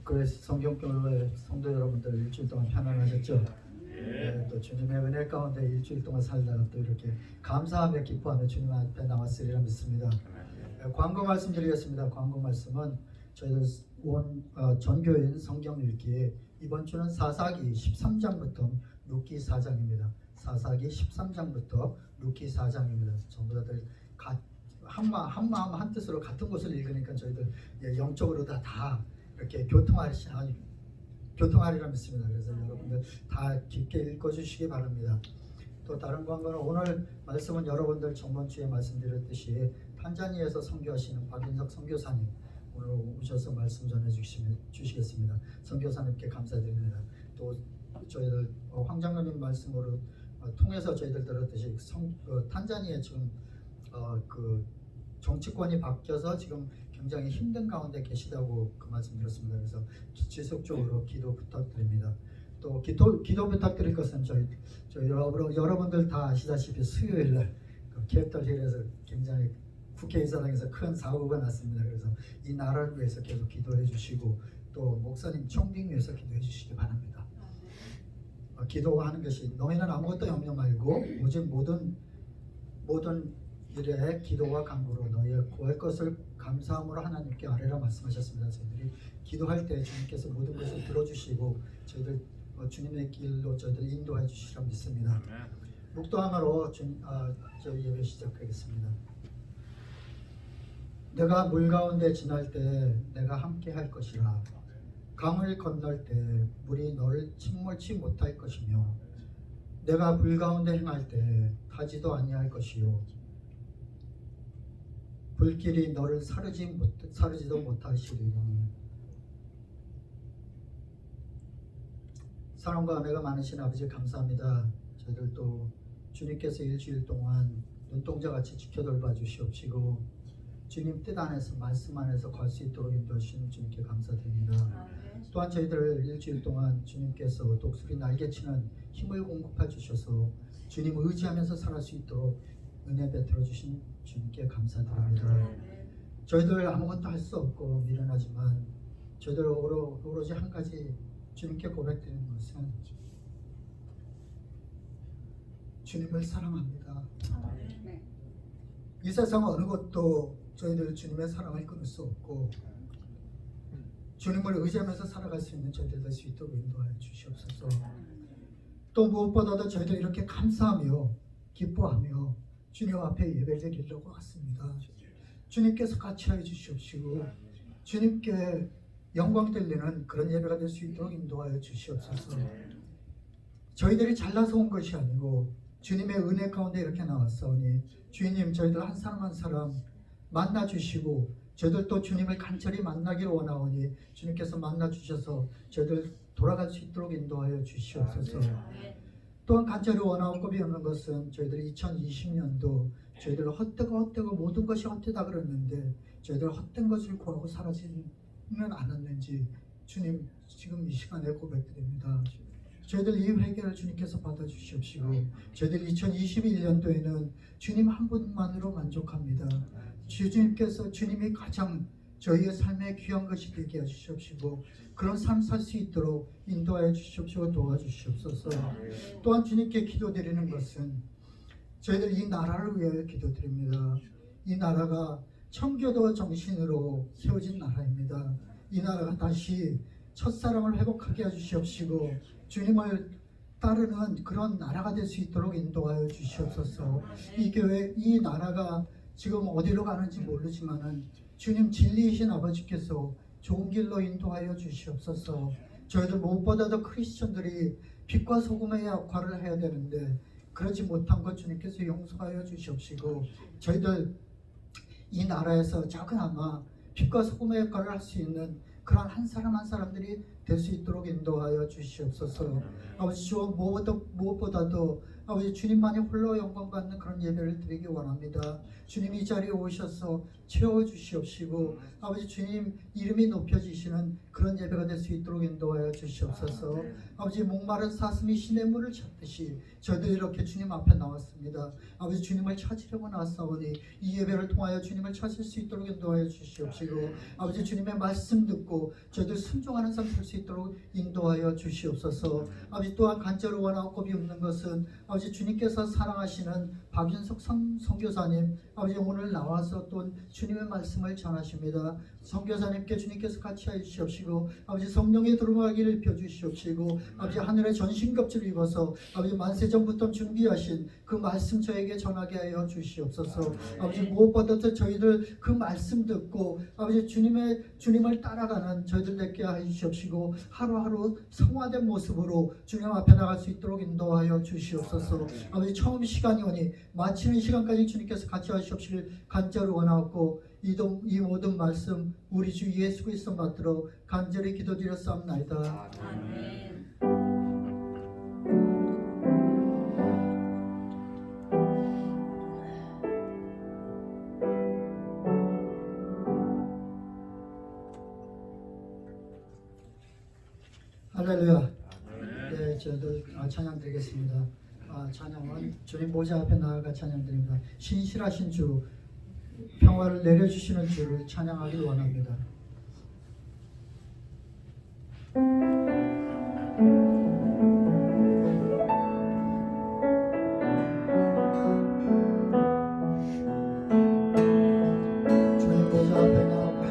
그래서 성경교회 성도 여러분들 일주일 동안 편안하셨죠? 네, 또 주님의 은혜 가운데 일주일 동안 살다가 또 이렇게 감사하며 기뻐하며 주님 앞에 나왔으리라 믿습니다. 광고 말씀드리겠습니다. 광고 말씀은 저희들 전교인 성경 읽기 이번 주는 사사기 13장부터 룻기 4장입니다. 사사기 13장부터 룻기 4장입니다. 전부 다들 한 마음 한 뜻으로 같은 곳을 읽으니까 저희들 영적으로 다 이렇게 교통하리라 믿습니다. 그래서 여러분들 다 깊게 읽어주시기 바랍니다. 또 다른 광고는 오늘 말씀은 여러분들 저번 주에 말씀드렸듯이 탄자니아에서 선교하시는 박인석 선교사님 오늘 오셔서 말씀 전해주시겠습니다. 선교사님께 감사드립니다. 또 저희들 황 장로님 말씀으로 통해서 저희들 들었듯이 탄자니아 지금 그 정치권이 바뀌어서 지금 굉장히 힘든 가운데 계시다고 그 말씀 드렸습니다. 그래서 지속적으로 기도 부탁드립니다. 또 기도 부탁드릴 것은 저희 여러분들 다 아시다시피 수요일날 그 캡털힐에서 굉장히 국회의사당에서 큰 사고가 났습니다. 그래서 이 나라를 위해서 계속 기도해 주시고 또 목사님 총빙 위해서 기도해 주시기 바랍니다. 기도하는 것이 너희는 아무것도 염려 말고 오직 모든 일에 기도와 간구로 너희의 구할 것을 감사함으로 하나님께 아뢰라 말씀하셨습니다. 저희들이 기도할 때 주님께서 모든 것을 들어주시고 저희들 주님의 길로 저희들 인도해 주시라 믿습니다. 묵도함으로 저희 예배 시작하겠습니다. 내가 물 가운데 지날 때 내가 함께 할 것이라. 강을 건널 때 물이 너를 침몰치 못할 것이며 내가 불 가운데 행할 때 타지도 아니할 것이요 불길이 너를 사르지도 못하시리니. 사랑과 은혜가 많으신 아버지 감사합니다. 저희들도 주님께서 일주일 동안 눈동자같이 지켜돌봐 주시옵시고 주님 뜻 안에서 말씀 안에서 갈 수 있도록 인도하시는 주님께 감사드립니다. 또한 저희들 일주일 동안 주님께서 독수리 날개치는 힘을 공급해 주셔서 주님 의지하면서 살아갈 수 있도록 은혜 베풀어 주신 주님께 감사드립니다. 저희들 아무것도 할 수 없고 미련하지만 저희들 오로지 한 가지 주님께 고백드리는 것은 주님을 사랑합니다. 이 세상 어느 것도 저희들 주님의 사랑을 끊을 수 없고 주님을 의지하면서 살아갈 수 있는 저희들 될 수 있도록 인도하여 주시옵소서. 또 무엇보다도 저희들 이렇게 감사하며 기뻐하며 주님 앞에 예배드리려고 왔습니다. 주님께서 같이 하여 주시옵시고 주님께 영광 돌리는 그런 예배가 될 수 있도록 인도하여 주시옵소서. 저희들이 잘나서 온 것이 아니고 주님의 은혜 가운데 이렇게 나왔사오니 주님 저희들 한 사람 한 사람 만나 주시고 저희들 또 주님을 간절히 만나기를 원하오니 주님께서 만나 주셔서 저희들 돌아갈 수 있도록 인도하여 주시옵소서. 또한 간절히 원하고 꿈이 없는 것은 저희들이 2020년도 저희들 헛되고 모든 것이 헛되다 그랬는데 저희들 헛된 것을 구하고 사라지는 않았는지 주님 지금 이 시간에 고백드립니다. 저희들 이 회개를 주님께서 받아주시옵시고 저희들 2021년도에는 주님 한 분만으로 만족합니다. 주님께서 주님이 가장 저희의 삶에 귀한 것이 되게 해주시옵시고 그런 삶 살 수 있도록 인도하여 주시옵시고 도와주시옵소서. 또한 주님께 기도드리는 것은 저희들 이 나라를 위하여 기도드립니다. 이 나라가 청교도 정신으로 세워진 나라입니다. 이 나라가 다시 첫사랑을 회복하게 해주시옵시고 주님을 따르는 그런 나라가 될 수 있도록 인도하여 주시옵소서. 이 교회 이 나라가 지금 어디로 가는지 모르지만은 주님 진리이신 아버지께서 좋은 길로 인도하여 주시옵소서. 저희들 무엇보다도 크리스천들이 빛과 소금의 역할을 해야 되는데 그러지 못한 것 주님께서 용서하여 주시옵시고 저희들 이 나라에서 작은아마 빛과 소금의 역할을 할 수 있는 그런 한 사람 한 사람들이 될 수 있도록 인도하여 주시옵소서. 아버지 주여 무엇보다도 아버지 주님만이 홀로 영광 받는 그런 예배를 드리기 원합니다. 주님 이 자리에 오셔서 채워주시옵시고 아버지 주님 이름이 높여지시는 그런 예배가 될 수 있도록 인도하여 주시옵소서. 아버지 목마른 사슴이 시냇물을 찾듯이 저희도 이렇게 주님 앞에 나왔습니다. 아버지 주님을 찾으려고 나왔사오니 이 예배를 통하여 주님을 찾을 수 있도록 인도하여 주시옵시고 아버지 주님의 말씀 듣고 저희들 순종하는 삶 살 수 있도록 인도하여 주시옵소서. 아버지 또한 간절히 원하고 곱이 없는 것은 아버지 주님께서 사랑하시는 박윤석 선교사님 아버지 오늘 나와서 또 주님의 말씀을 전하십니다. 선교사님께 주님께서 같이 하여 주시옵시고 아버지 성령의 들어가기를 입혀 주시옵시고 아버지 하늘의 전신갑주를 입어서 아버지 만세전부터 준비하신 그 말씀 저에게 전하게 하여 주시옵소서. 아버지 무엇보다도 저희들 그 말씀 듣고 아버지 주님을 따라가는 저희들 되게 하여 주시옵시고 하루하루 성화된 모습으로 주님 앞에 나갈 수 있도록 인도하여 주시옵소서. 아버지 처음 시간이 오니 마치는 시간까지 주님께서 같이 하시옵시길 간절히 원하옵고 이 모든 말씀 우리 주 예수 그리스도 받들어 간절히 기도드렸사옵나이다. 아멘. 할렐루야. 네, 저도 찬양 드리겠습니다. 찬양은 주님 보좌 앞에 나아가 찬양 드립니다. 신실하신 주, 평화를 내려주시는 주를 찬양하길 원합니다. 주님 보좌 앞에 나아가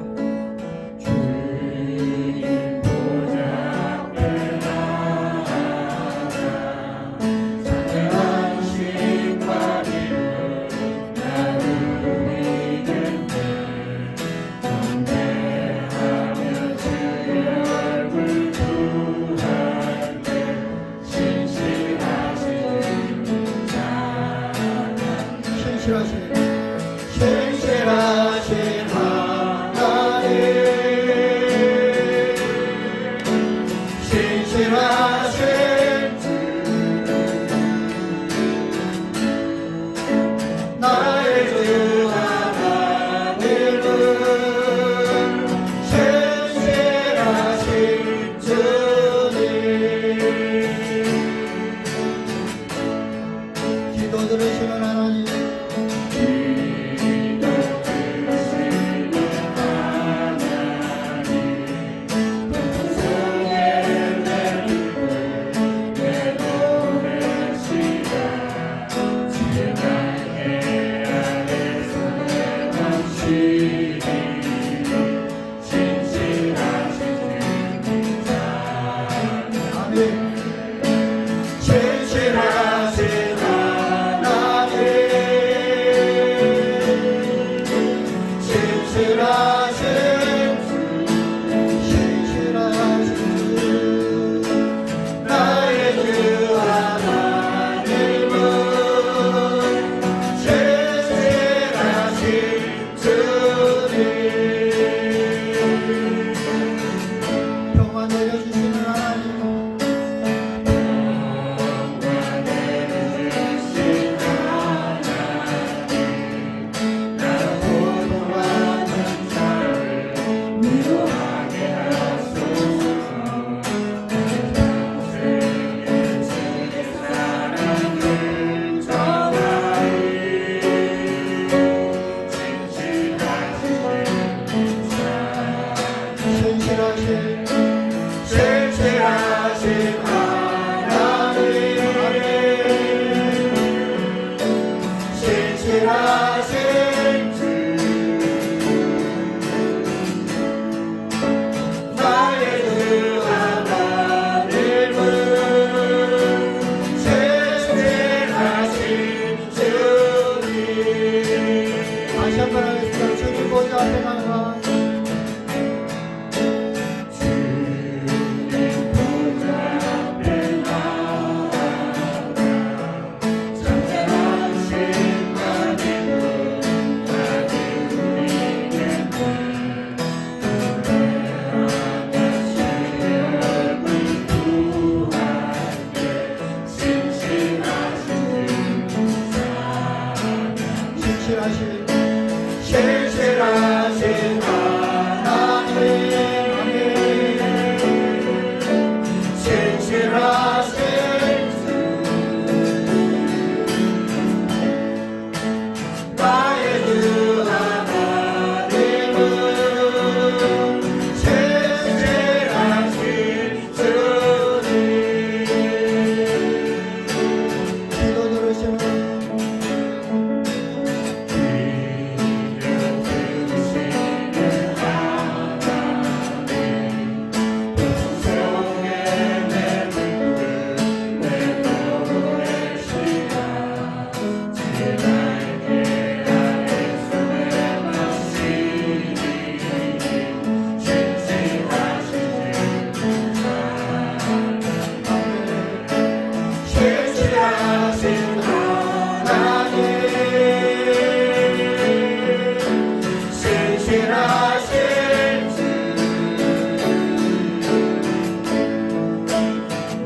신실하신 하나님 신실하신 주 나의 주 하나님은 신실하신 주님 기도 들으시는 하나님 신실하신 하나님 신실하신 하나님 신실하신 나의 주 하나님은 신실하신 주님 기도 들으시는 신실하신 하나님 신실하신 주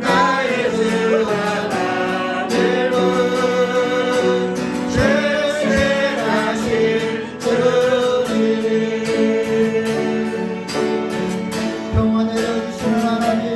나의 주 하나님은 신실하신 주님 평화 내려주시는 하나님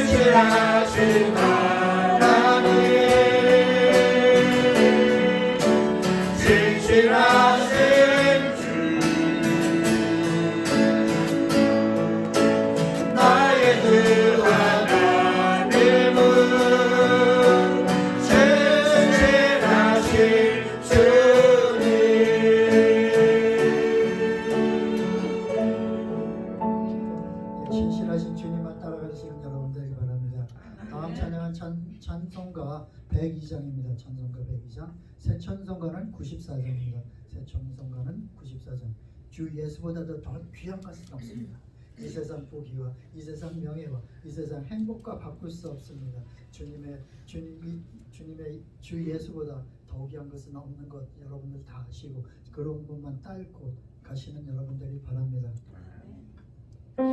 신실하신 하나님 신실하신 주 나의 주 하나님은 신실하신 주님 신실하신 주님만 따라가시는 여러분들에게 바랍니다. 다음 찬양은 찬송가 102장입니다. 찬송가 102장. 새 찬송가는 94장입니다. 새 찬송가는 94장. 주 예수보다도 더 귀한 것은 없습니다. 이 세상 보기와 이 세상 명예와 이 세상 행복과 바꿀 수 없습니다. 주님의 주 예수보다 더 귀한 것은 없는 것 여러분들 다 아시고 그런 것만 딸고 가시는 여러분들이 바랍니다. 주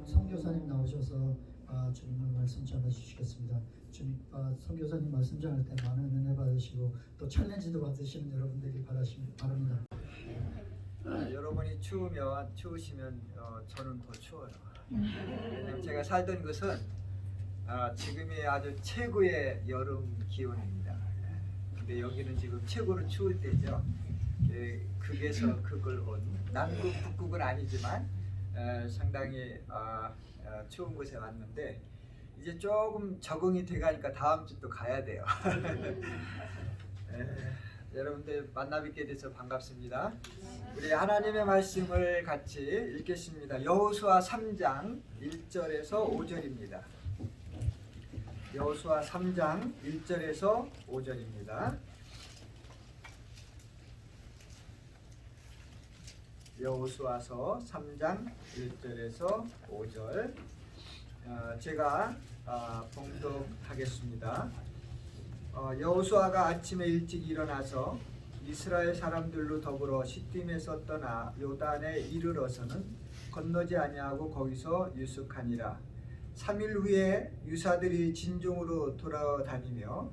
선교사님 나오셔서 주님의 말씀 전해주시겠습니다. 주님, 선교사님 말씀 전할 때 많은 은혜 받으시고 또 챌린지도 받으시는 여러분들이 바랍니다. 여러분이 추우시면 저는 더 추워요. 왜냐면 제가 살던 곳은 지금이 아주 최고의 여름 기온입니다. 근데 여기는 지금 최고로 추울 때죠. 극에서 극을 온 남극 북극은 아니지만 상당히 추운 곳에 왔는데 이제 조금 적응이 돼가니까 다음 주 또 가야 돼요. 여러분들 만나 뵙게 돼서 반갑습니다. 우리 하나님의 말씀을 같이 읽겠습니다. 여호수아 3장 1절에서 5절입니다. 여호수아 3장 1절에서 5절입니다. 여호수아서 3장 1절에서 5절 제가 봉독하겠습니다. 여호수아가 아침에 일찍 일어나서 이스라엘 사람들로 더불어 시딤에서 떠나 요단에 이르러서는 건너지 아니하고 거기서 유숙하니라. 3일 후에 유사들이 진중으로 돌아다니며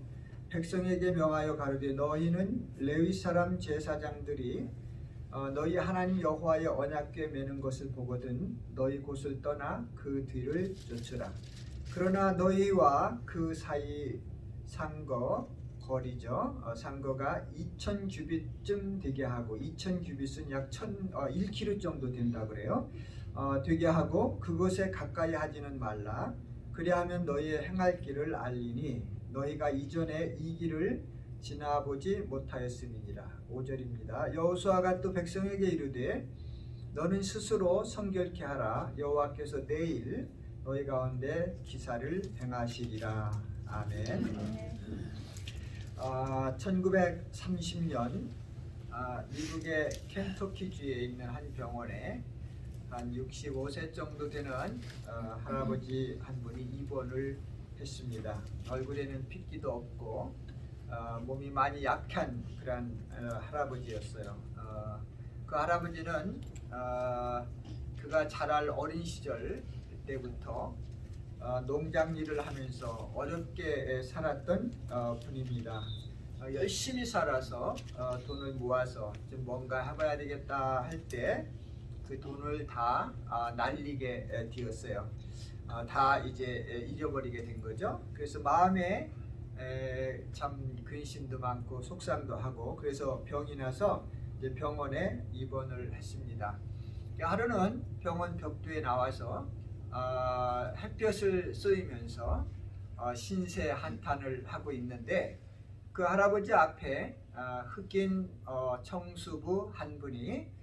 백성에게 명하여 가로되 너희는 레위 사람 제사장들이 너희 하나님 여호와의 언약궤 매는 것을 보거든 너희 곳을 떠나 그 뒤를 쫓으라. 그러나 너희와 그 사이 상거 거리죠. 상거가 2000규빗쯤 되게 하고 2000규빗은 약 1km 정도 된다 그래요. 되게 하고 그것에 가까이 하지는 말라. 그리하면 너희의 행할 길을 알리니 너희가 이전에 이 길을 지나보지 못하였음이니라. 5절입니다. 여호수아가 또 백성에게 이르되 너는 스스로 성결케 하라. 여호와께서 내일 너희 가운데 기사를 행하시리라. 아멘. 1930년 미국의 켄터키주에 있는 한 병원에 한 65세 정도 되는 할아버지 한 분이 입원을 했습니다. 얼굴에는 핏기도 없고 몸이 많이 약한 그런 할아버지였어요. 그 할아버지는 그가 자랄 어린 시절 때부터 농장 일을 하면서 어렵게 살았던 분입니다. 열심히 살아서 돈을 모아서 좀 뭔가 해봐야 되겠다 할 때 그 돈을 다 날리게 되었어요. 다 이제 잃어버리게 된 거죠. 그래서 마음에 참 근심도 많고 속상도 하고 그래서 병이 나서 이제 병원에 입원을 했습니다. 하루는 병원 벽두에 나와서 햇볕을 쏘이면서 신세 한탄을 하고 있는데 그 할아버지 앞에 흑인 청수부 한 분이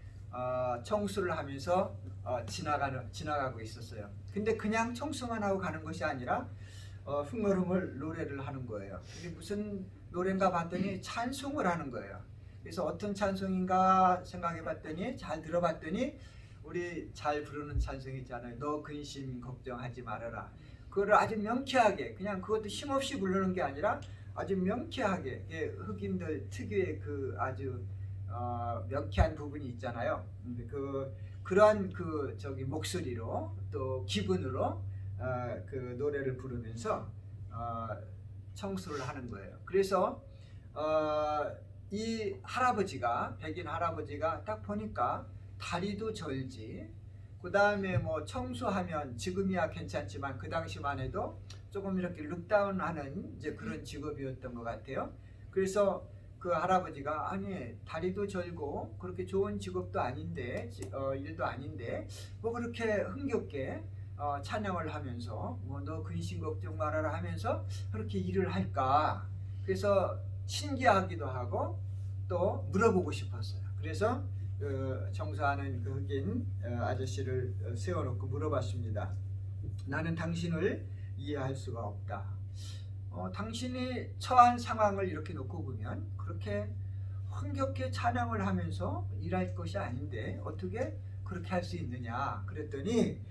청수를 하면서 지나가고 있었어요. 근데 그냥 청수만 하고 가는 것이 아니라 흥얼흥얼 노래를 하는 거예요. 근데 무슨 노래인가 봤더니 찬송을 하는 거예요. 그래서 어떤 찬송인가 생각해 봤더니 잘 들어봤더니 우리 잘 부르는 찬송이 있잖아요. 너 근심 걱정하지 말아라. 그거를 아주 명쾌하게 그냥 그것도 힘없이 부르는 게 아니라 아주 명쾌하게 흑인들 특유의 그 아주 명쾌한 부분이 있잖아요. 근데 그러한 목소리로 또 기분으로 그 노래를 부르면서 청수를 하는 거예요. 그래서 이 할아버지가 백인 할아버지가 딱 보니까 다리도 절지. 그 다음에 뭐 청소하면 지금이야 괜찮지만 그 당시만 해도 조금 이렇게 룩다운하는 이제 그런 직업이었던 것 같아요. 그래서 그 할아버지가 아니 다리도 절고 그렇게 좋은 직업도 아닌데 일도 아닌데 뭐 그렇게 흥겹게 찬양을 하면서 뭐 너 근심 걱정 말아라 하면서 그렇게 일을 할까. 그래서 신기하기도 하고 또 물어보고 싶었어요. 그래서 청소하는 그 흑인 아저씨를 세워놓고 물어봤습니다. 나는 당신을 이해할 수가 없다. 당신이 처한 상황을 이렇게 놓고 보면 그렇게 흥겹게 찬양을 하면서 일할 것이 아닌데 어떻게 그렇게 할 수 있느냐 그랬더니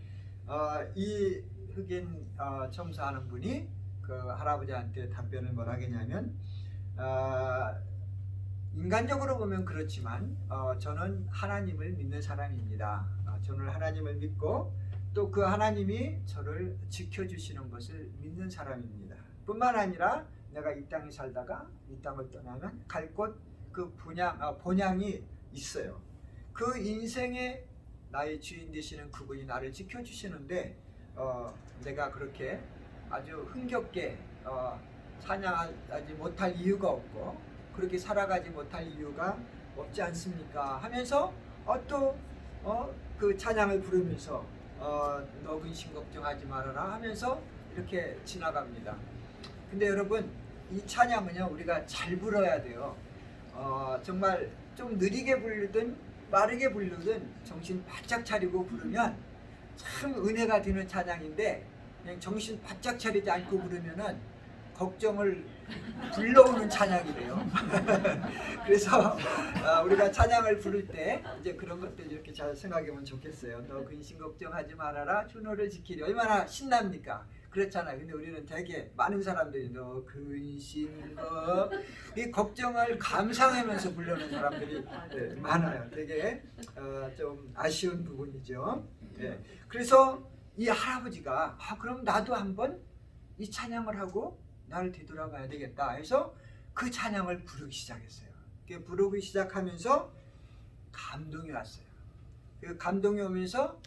이 흑인 청소하는 분이 그 할아버지한테 답변을 뭐라 하겠냐면 인간적으로 보면 그렇지만 저는 하나님을 믿는 사람입니다. 저는 하나님을 믿고 또 그 하나님이 저를 지켜주시는 것을 믿는 사람입니다. 뿐만 아니라 내가 이 땅에 살다가 이 땅을 떠나면 갈 곳 그 본향이 있어요. 그 인생의 나의 주인 되시는 그분이 나를 지켜주시는데 내가 그렇게 아주 흥겹게 찬양하지 못할 이유가 없고 그렇게 살아가지 못할 이유가 없지 않습니까? 하면서 또 그 찬양을 부르면서 너 근심 걱정하지 말아라 하면서 이렇게 지나갑니다. 근데 여러분 이 찬양은요 우리가 잘 불러야 돼요. 정말 좀 느리게 부르든 빠르게 부르든 정신 바짝 차리고 부르면 참 은혜가 되는 찬양인데 그냥 정신 바짝 차리지 않고 부르면은 걱정을 불러오는 찬양이래요. 그래서 우리가 찬양을 부를 때 이제 그런 것들 이렇게 잘 생각해보면 좋겠어요. 너 근심 걱정하지 말아라 주노를 지키리. 얼마나 신납니까? 그렇잖아요. 근데 우리는 되게 많은 사람들이 너 근심 이 걱정을 감상하면서 부르는 사람들이 많아요. 되게 좀 아쉬운 부분이죠. 그래서 이 할아버지가 그럼 나도 한번 이 찬양을 하고 나를 되돌아봐야 되겠다 해서 그 찬양을 부르기 시작했어요. 부르기 시작하면서 감동이 왔어요. 그 감동이 오면서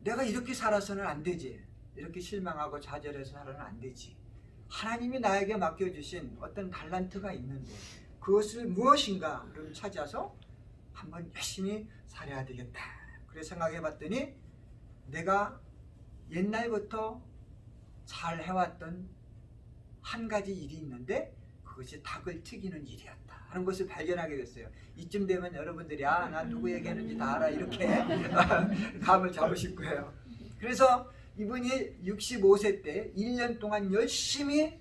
내가 이렇게 살아서는 안 되지. 이렇게 실망하고 좌절해서 살아는 안 되지. 하나님이 나에게 맡겨주신 어떤 달란트가 있는데 그것을 무엇인가를 찾아서 한번 열심히 살아야 되겠다. 그래 생각해봤더니 내가 옛날부터 잘 해왔던 한 가지 일이 있는데 그것이 닭을 튀기는 일이었다 하는 것을 발견하게 됐어요. 이쯤 되면 여러분들이 나 누구 얘기하는지 다 알아 이렇게 감을 잡으실 거예요. 그래서 이분이 65세 때 1년 동안 열심히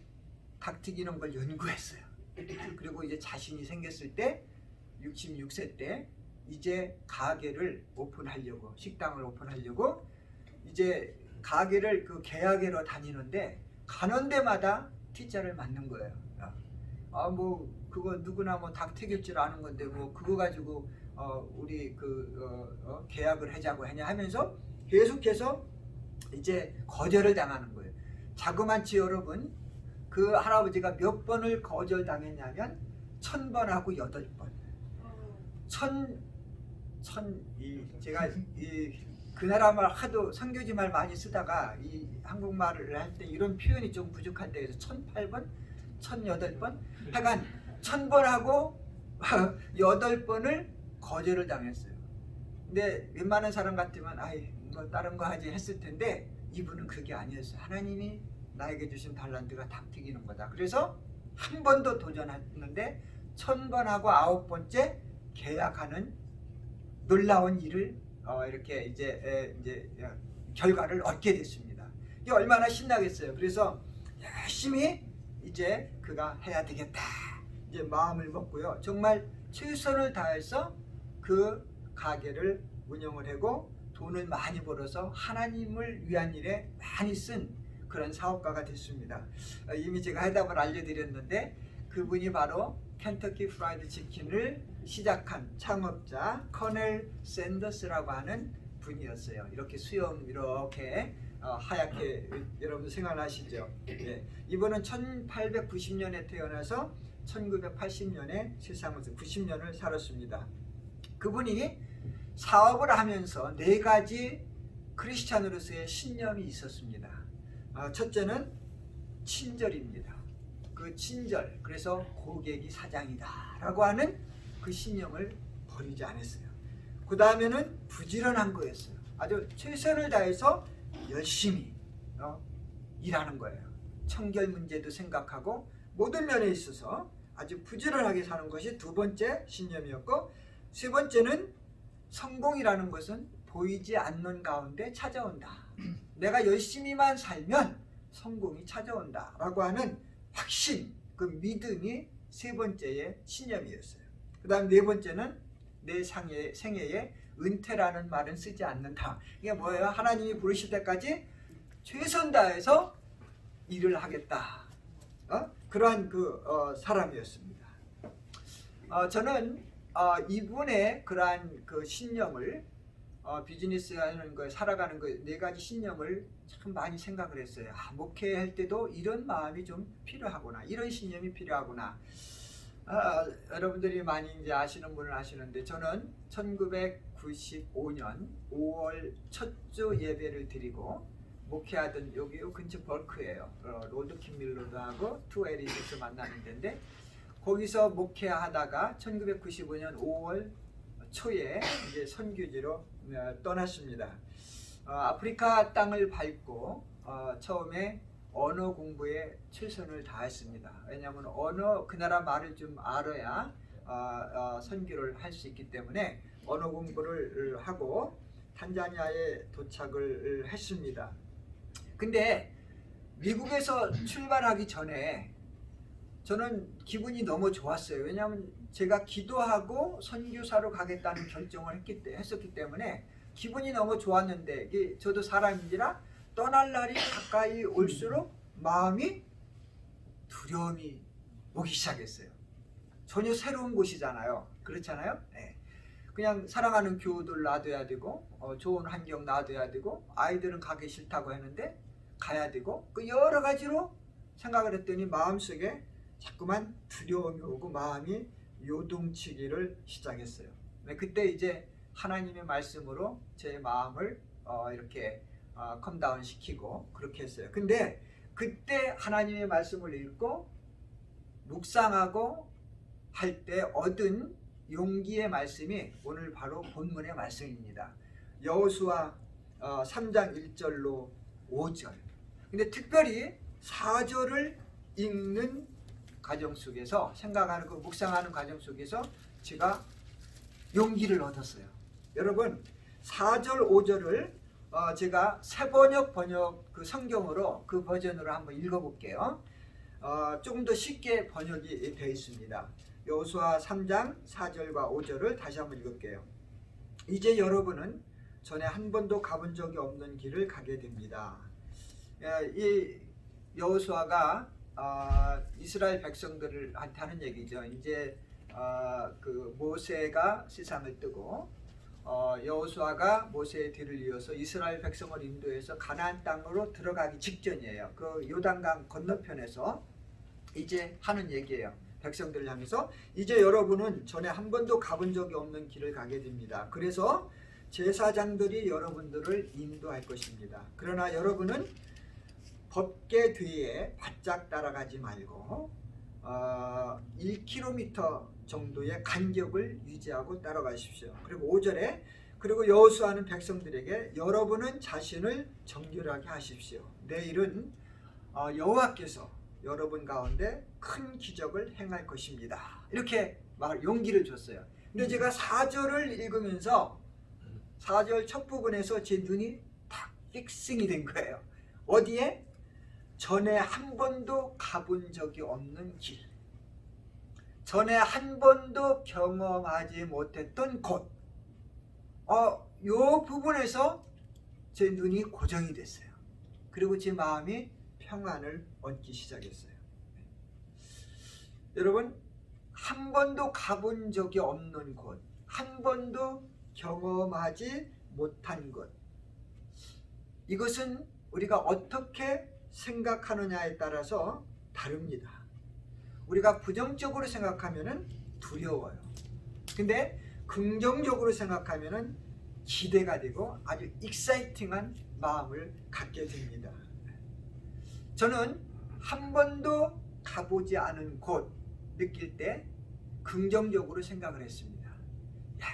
닭 튀기는 걸 연구했어요. 그리고 이제 자신이 생겼을 때 66세 때 이제 가게를 오픈하려고 식당을 오픈하려고 이제 가게를 그 계약회로 다니는데 가는 데마다 T자를 맞는 거예요. 뭐 그거 누구나 뭐 닭 튀길 줄 아는 건데 뭐 그거 가지고 우리 계약을 하자고 하냐 하면서 계속해서 이제 거절을 당하는 거예요. 자그마치 여러분 그 할아버지가 몇 번을 거절당했냐면 1000번하고 8번. 제가 그 나라 말 하도 선교지 말 많이 쓰다가 이 한국말을 할 때 이런 표현이 좀 부족한데 그래서 1008번, 1008번 하여간 1000번하고 8번을 거절을 당했어요. 근데 웬만한 사람 같으면 뭐 다른 거 하지 했을 텐데 이분은 그게 아니었어요. 하나님이 나에게 주신 달란트가 닭 튀기는 거다. 그래서 한 번도 도전했는데 1000번하고 9번째 계약하는 놀라운 일을 이렇게 이제 결과를 얻게 됐습니다. 이게 얼마나 신나겠어요. 그래서 열심히 이제 그가 해야 되겠다 이제 마음을 먹고요. 정말 최선을 다해서 그 가게를 운영을 하고 돈을 많이 벌어서 하나님을 위한 일에 많이 쓴 그런 사업가가 됐습니다. 이미 제가 해답을 알려드렸는데 그분이 바로 켄터키 프라이드 치킨을 시작한 창업자 커넬 샌더스라고 하는 분이었어요. 이렇게 수염 이렇게 하얗게 여러분 생각나시죠? 이분은 1890년에 태어나서 1980년에 세상에서 90년을 살았습니다. 그분이 사업을 하면서 4가지 크리스찬으로서의 신념이 있었습니다. 첫째는 친절입니다. 그 친절, 그래서 고객이 사장이다 라고 하는 그 신념을 버리지 않았어요. 그 다음에는 부지런한 거였어요. 아주 최선을 다해서 열심히 일하는 거예요. 청결 문제도 생각하고 모든 면에 있어서 아주 부지런하게 사는 것이 2번째 신념이었고, 3번째는 성공이라는 것은 보이지 않는 가운데 찾아온다. 내가 열심히만 살면 성공이 찾아온다 라고 하는 확신, 그 믿음이 3번째의 신념이었어요. 그 다음 4번째는 내 생애에 은퇴라는 말은 쓰지 않는다. 이게 뭐예요? 하나님이 부르실 때까지 최선 다해서 일을 하겠다. 그러한 사람이었습니다. 저는 이분의 그러한 그 신념을 비즈니스 하는 거, 살아가는 거, 네 가지 신념을 참 많이 생각을 했어요. 목회할 때도 이런 마음이 좀 필요하구나, 이런 신념이 필요하구나. 여러분들이 많이 이제 아시는 분은 아시는데, 저는 1995년 5월 첫 주 예배를 드리고 목회하던 여기 근처 벌크예요. 로드킴 밀로드하고 투에리스에서 만나는 데인데, 거기서 목회하다가 1995년 5월 초에 이제 선교지로 떠났습니다. 아프리카 땅을 밟고 처음에 언어 공부에 최선을 다했습니다. 왜냐하면 그 나라 말을 좀 알아야 선교를 할 수 있기 때문에 언어 공부를 하고 탄자니아에 도착을 했습니다. 근데 미국에서 출발하기 전에 저는 기분이 너무 좋았어요. 왜냐하면 제가 기도하고 선교사로 가겠다는 결정을 했었기 때문에 기분이 너무 좋았는데, 저도 사람인지라 떠날 날이 가까이 올수록 마음이 두려움이 오기 시작했어요. 전혀 새로운 곳이잖아요. 그렇잖아요. 네. 그냥 사랑하는 교우들 놔둬야 되고, 좋은 환경 놔둬야 되고, 아이들은 가기 싫다고 했는데 가야 되고, 그 여러 가지로 생각을 했더니 마음속에 자꾸만 두려움이 오고 마음이 요동치기를 시작했어요. 그때 이제 하나님의 말씀으로 제 마음을 이렇게 컴다운 시키고 그렇게 했어요. 근데 그때 하나님의 말씀을 읽고 묵상하고 할 때 얻은 용기의 말씀이 오늘 바로 본문의 말씀입니다. 여호수아 3장 1절로 5절. 근데 특별히 4절을 읽는 과정 속에서, 생각하는 그 묵상하는 과정 속에서 제가 용기를 얻었어요. 여러분, 4절 5절을 제가 새번역 번역 그 성경으로 그 버전으로 한번 읽어볼게요. 조금 더 쉽게 번역이 되어 있습니다. 여호수아 3장 4절과 5절을 다시 한번 읽을게요. 이제 여러분은 전에 한 번도 가본 적이 없는 길을 가게 됩니다. 이 여호수아가 이스라엘 백성들한테 하는 얘기죠. 이제 그 모세가 세상을 뜨고 여호수아가 모세의 뒤를 이어서 이스라엘 백성을 인도해서 가나안 땅으로 들어가기 직전이에요. 그 요단강 건너편에서 이제 하는 얘기예요. 백성들을 향해서 이제 여러분은 전에 한 번도 가본 적이 없는 길을 가게 됩니다. 그래서 제사장들이 여러분들을 인도할 것입니다. 그러나 여러분은 법궤 뒤에 바짝 따라가지 말고 1km 정도의 간격을 유지하고 따라가십시오. 그리고 5절에 그리고 여호수아는 백성들에게 여러분은 자신을 정결하게 하십시오. 내일은 여호와께서 여러분 가운데 큰 기적을 행할 것입니다. 이렇게 용기를 줬어요. 근데 제가 4절을 읽으면서 4절 첫 부분에서 제 눈이 탁 픽싱이 된 거예요. 어디에? 전에 한 번도 가본 적이 없는 길, 전에 한 번도 경험하지 못했던 곳, 요 부분에서 제 눈이 고정이 됐어요. 그리고 제 마음이 평안을 얻기 시작했어요. 여러분, 한 번도 가본 적이 없는 곳, 한 번도 경험하지 못한 것, 이것은 우리가 어떻게 생각하느냐에 따라서 다릅니다. 우리가 부정적으로 생각하면 두려워요. 근데 긍정적으로 생각하면 기대가 되고 아주 익사이팅한 마음을 갖게 됩니다. 저는 한 번도 가보지 않은 곳 느낄 때 긍정적으로 생각을 했습니다.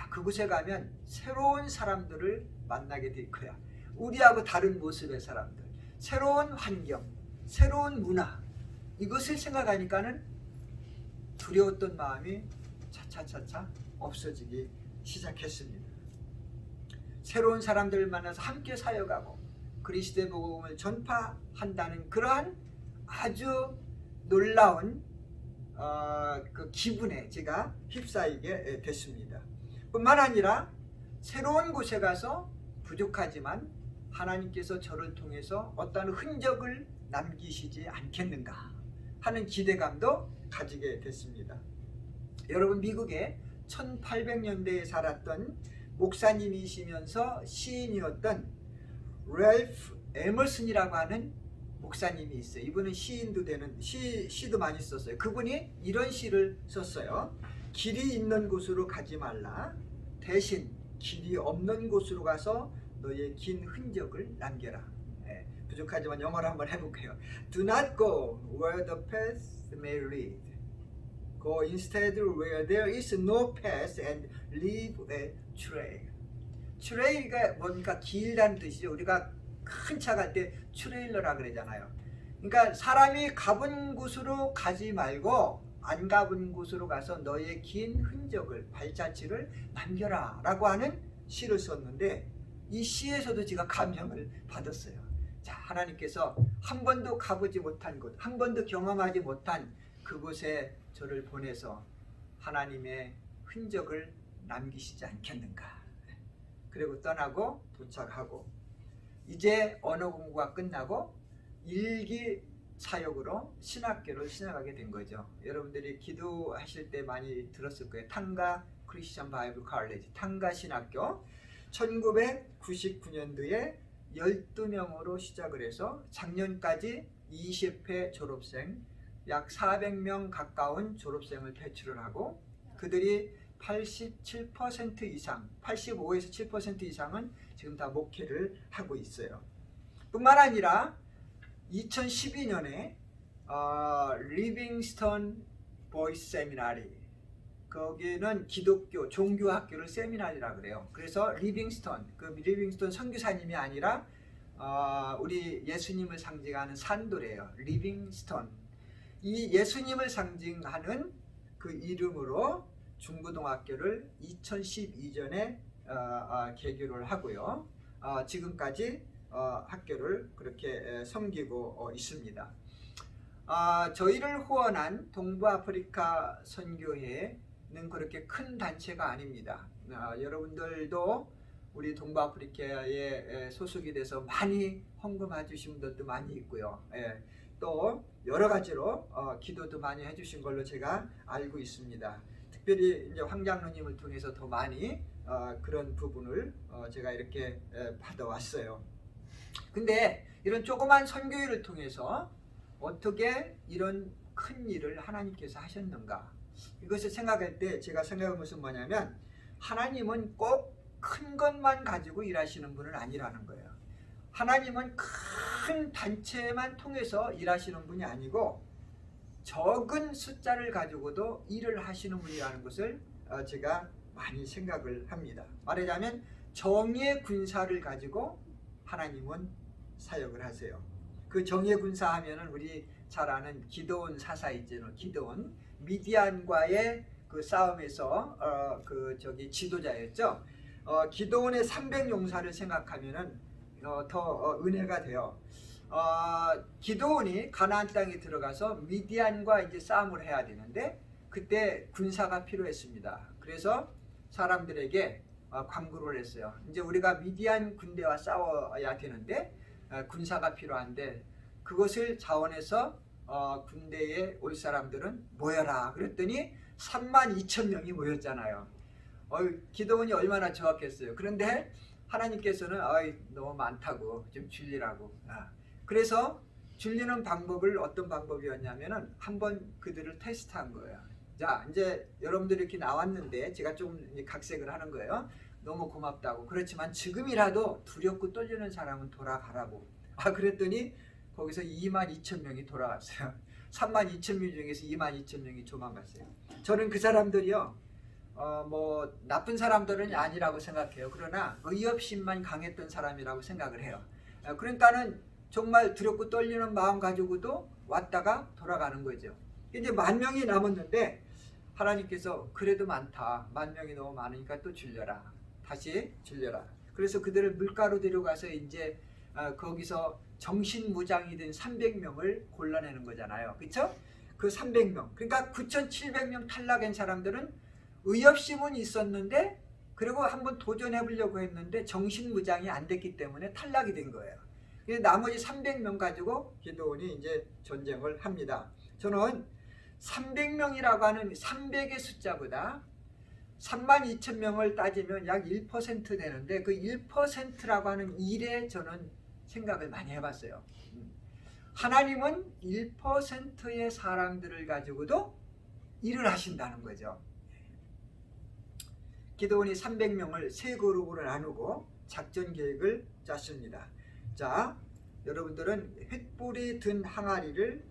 그곳에 가면 새로운 사람들을 만나게 될 거야. 우리하고 다른 모습의 사람들, 새로운 환경, 새로운 문화, 이것을 생각하니까는 두려웠던 마음이 차차차차 없어지기 시작했습니다. 새로운 사람들을 만나서 함께 사역하고 그리스도의 복음을 전파한다는 그러한 아주 놀라운 그 기분에 제가 휩싸이게 됐습니다. 뿐만 아니라 새로운 곳에 가서 부족하지만 하나님께서 저를 통해서 어떤 흔적을 남기시지 않겠는가 하는 기대감도 가지게 됐습니다. 여러분, 미국에 1800년대에 살았던 목사님이시면서 시인이었던 랄프 에머슨이라고 하는 목사님이 있어요. 이분은 시인도 되는 시도 많이 썼어요. 그분이 이런 시를 썼어요. 길이 있는 곳으로 가지 말라. 대신 길이 없는 곳으로 가서 너의 긴 흔적을 남겨라. 부족하지만 영어로 한번 해볼게요. Do not go where the path may lead. Go instead where there is no path and leave a trail. 트레일가 뭡니까? 길이라는 뜻이죠. 우리가 큰 차 갈 때 트레일러라 그러잖아요. 그러니까 사람이 가본 곳으로 가지 말고 안 가본 곳으로 가서 너의 긴 흔적을, 발자취를 남겨라 라고 하는 시를 썼는데, 이 시에서도 제가 감명을 받았어요. 자, 하나님께서 한 번도 가보지 못한 곳, 한 번도 경험하지 못한 그곳에 저를 보내서 하나님의 흔적을 남기시지 않겠는가. 그리고 떠나고 도착하고 이제 언어 공부가 끝나고 일기 사역으로 신학교를 시작하게 된 거죠. 여러분들이 기도하실 때 많이 들었을 거예요. 탕가 크리스천 바이블 칼리지, 탕가 신학교. 1999년도에 12명으로 시작을 해서 작년까지 20회 졸업생, 약 400명 가까운 졸업생을 배출을 하고, 그들이 87% 이상, 85에서 7% 이상은 지금 다 목회를 하고 있어요. 뿐만 아니라 2012년에 리빙스턴 보이스 세미나리, 거기는 기독교 종교학교를 세미나리라 그래요. 그래서 리빙스턴, 그 리빙스턴 선교사님이 아니라 우리 예수님을 상징하는 산도래요. 리빙스턴. 이 예수님을 상징하는 그 이름으로 중고등학교를 2012년에 개교를 하고요. 지금까지 학교를 그렇게 섬기고 있습니다. 저희를 후원한 동부아프리카 선교회는 그렇게 큰 단체가 아닙니다. 여러분들도 우리 동부아프리카에 소속이 돼서 많이 헌금해 주신 분들도 많이 있고요. 또 여러 가지로 기도도 많이 해주신 걸로 제가 알고 있습니다. 특별히 이제 황 장로님을 통해서 더 많이 그런 부분을 제가 이렇게 받아왔어요. 근데 이런 조그만 선교회를 통해서 어떻게 이런 큰 일을 하나님께서 하셨는가? 이것을 생각할 때 제가 생각한 것은 뭐냐면, 하나님은 꼭 큰 것만 가지고 일하시는 분은 아니라는 거예요. 하나님은 큰 단체만 통해서 일하시는 분이 아니고 적은 숫자를 가지고도 일을 하시는 분이라는 것을 제가 많이 생각을 합니다. 말하자면 정의의 군사를 가지고 하나님은 사역을 하세요. 그 정의의 군사 하면은 우리 잘 아는 기드온 사사 있잖아요. 기드온, 미디안과의 그 싸움에서 지도자였죠. 기드온의 300용사를 생각하면은 더 은혜가 돼요. 기드온이 가나안 땅에 들어가서 미디안과 이제 싸움을 해야 되는데, 그때 군사가 필요했습니다. 그래서 사람들에게 광고를 했어요. 이제 우리가 미디안 군대와 싸워야 되는데 군사가 필요한데, 그것을 자원해서 군대에 올 사람들은 모여라 그랬더니 32,000명이 모였잖아요. 기드온이 얼마나 좋았겠어요. 그런데 하나님께서는 너무 많다고 좀 줄이라고. 그래서 줄이는 방법을 어떤 방법이었냐면은 한번 그들을 테스트한 거예요. 자, 이제 여러분들이 이렇게 나왔는데 제가 좀 각색을 하는 거예요. 너무 고맙다고. 그렇지만 지금이라도 두렵고 떨리는 사람은 돌아가라고. 그랬더니 거기서 22,000명이 돌아갔어요. 32,000명 중에서 22,000명이 도망갔어요. 저는 그 사람들이요, 뭐 나쁜 사람들은 아니라고 생각해요. 그러나 의협심만 강했던 사람이라고 생각을 해요. 그러니까는 정말 두렵고 떨리는 마음 가지고도 왔다가 돌아가는 거죠. 이제 10,000명이 남았는데 하나님께서 그래도 많다, 10,000명이 너무 많으니까 또 줄여라, 다시 줄여라. 그래서 그들을 물가로 데려가서 이제 거기서 정신무장이 된 300명을 골라내는 거잖아요. 그렇죠? 그 300명, 그러니까 9,700명 탈락한 사람들은 의협심은 있었는데, 그리고 한번 도전해 보려고 했는데 정신무장이 안 됐기 때문에 탈락이 된 거예요. 나머지 300명 가지고 기드온이 이제 전쟁을 합니다. 저는 300명이라고 하는 300의 숫자보다 32,000명을 따지면 약 1% 되는데 그 1%라고 하는 일에 저는 생각을 많이 해봤어요. 하나님은 1%의 사람들을 가지고도 일을 하신다는 거죠. 기드온이 300명을 세 그룹으로 나누고 작전 계획을 짰습니다. 자, 여러분들은 횃불이 든 항아리의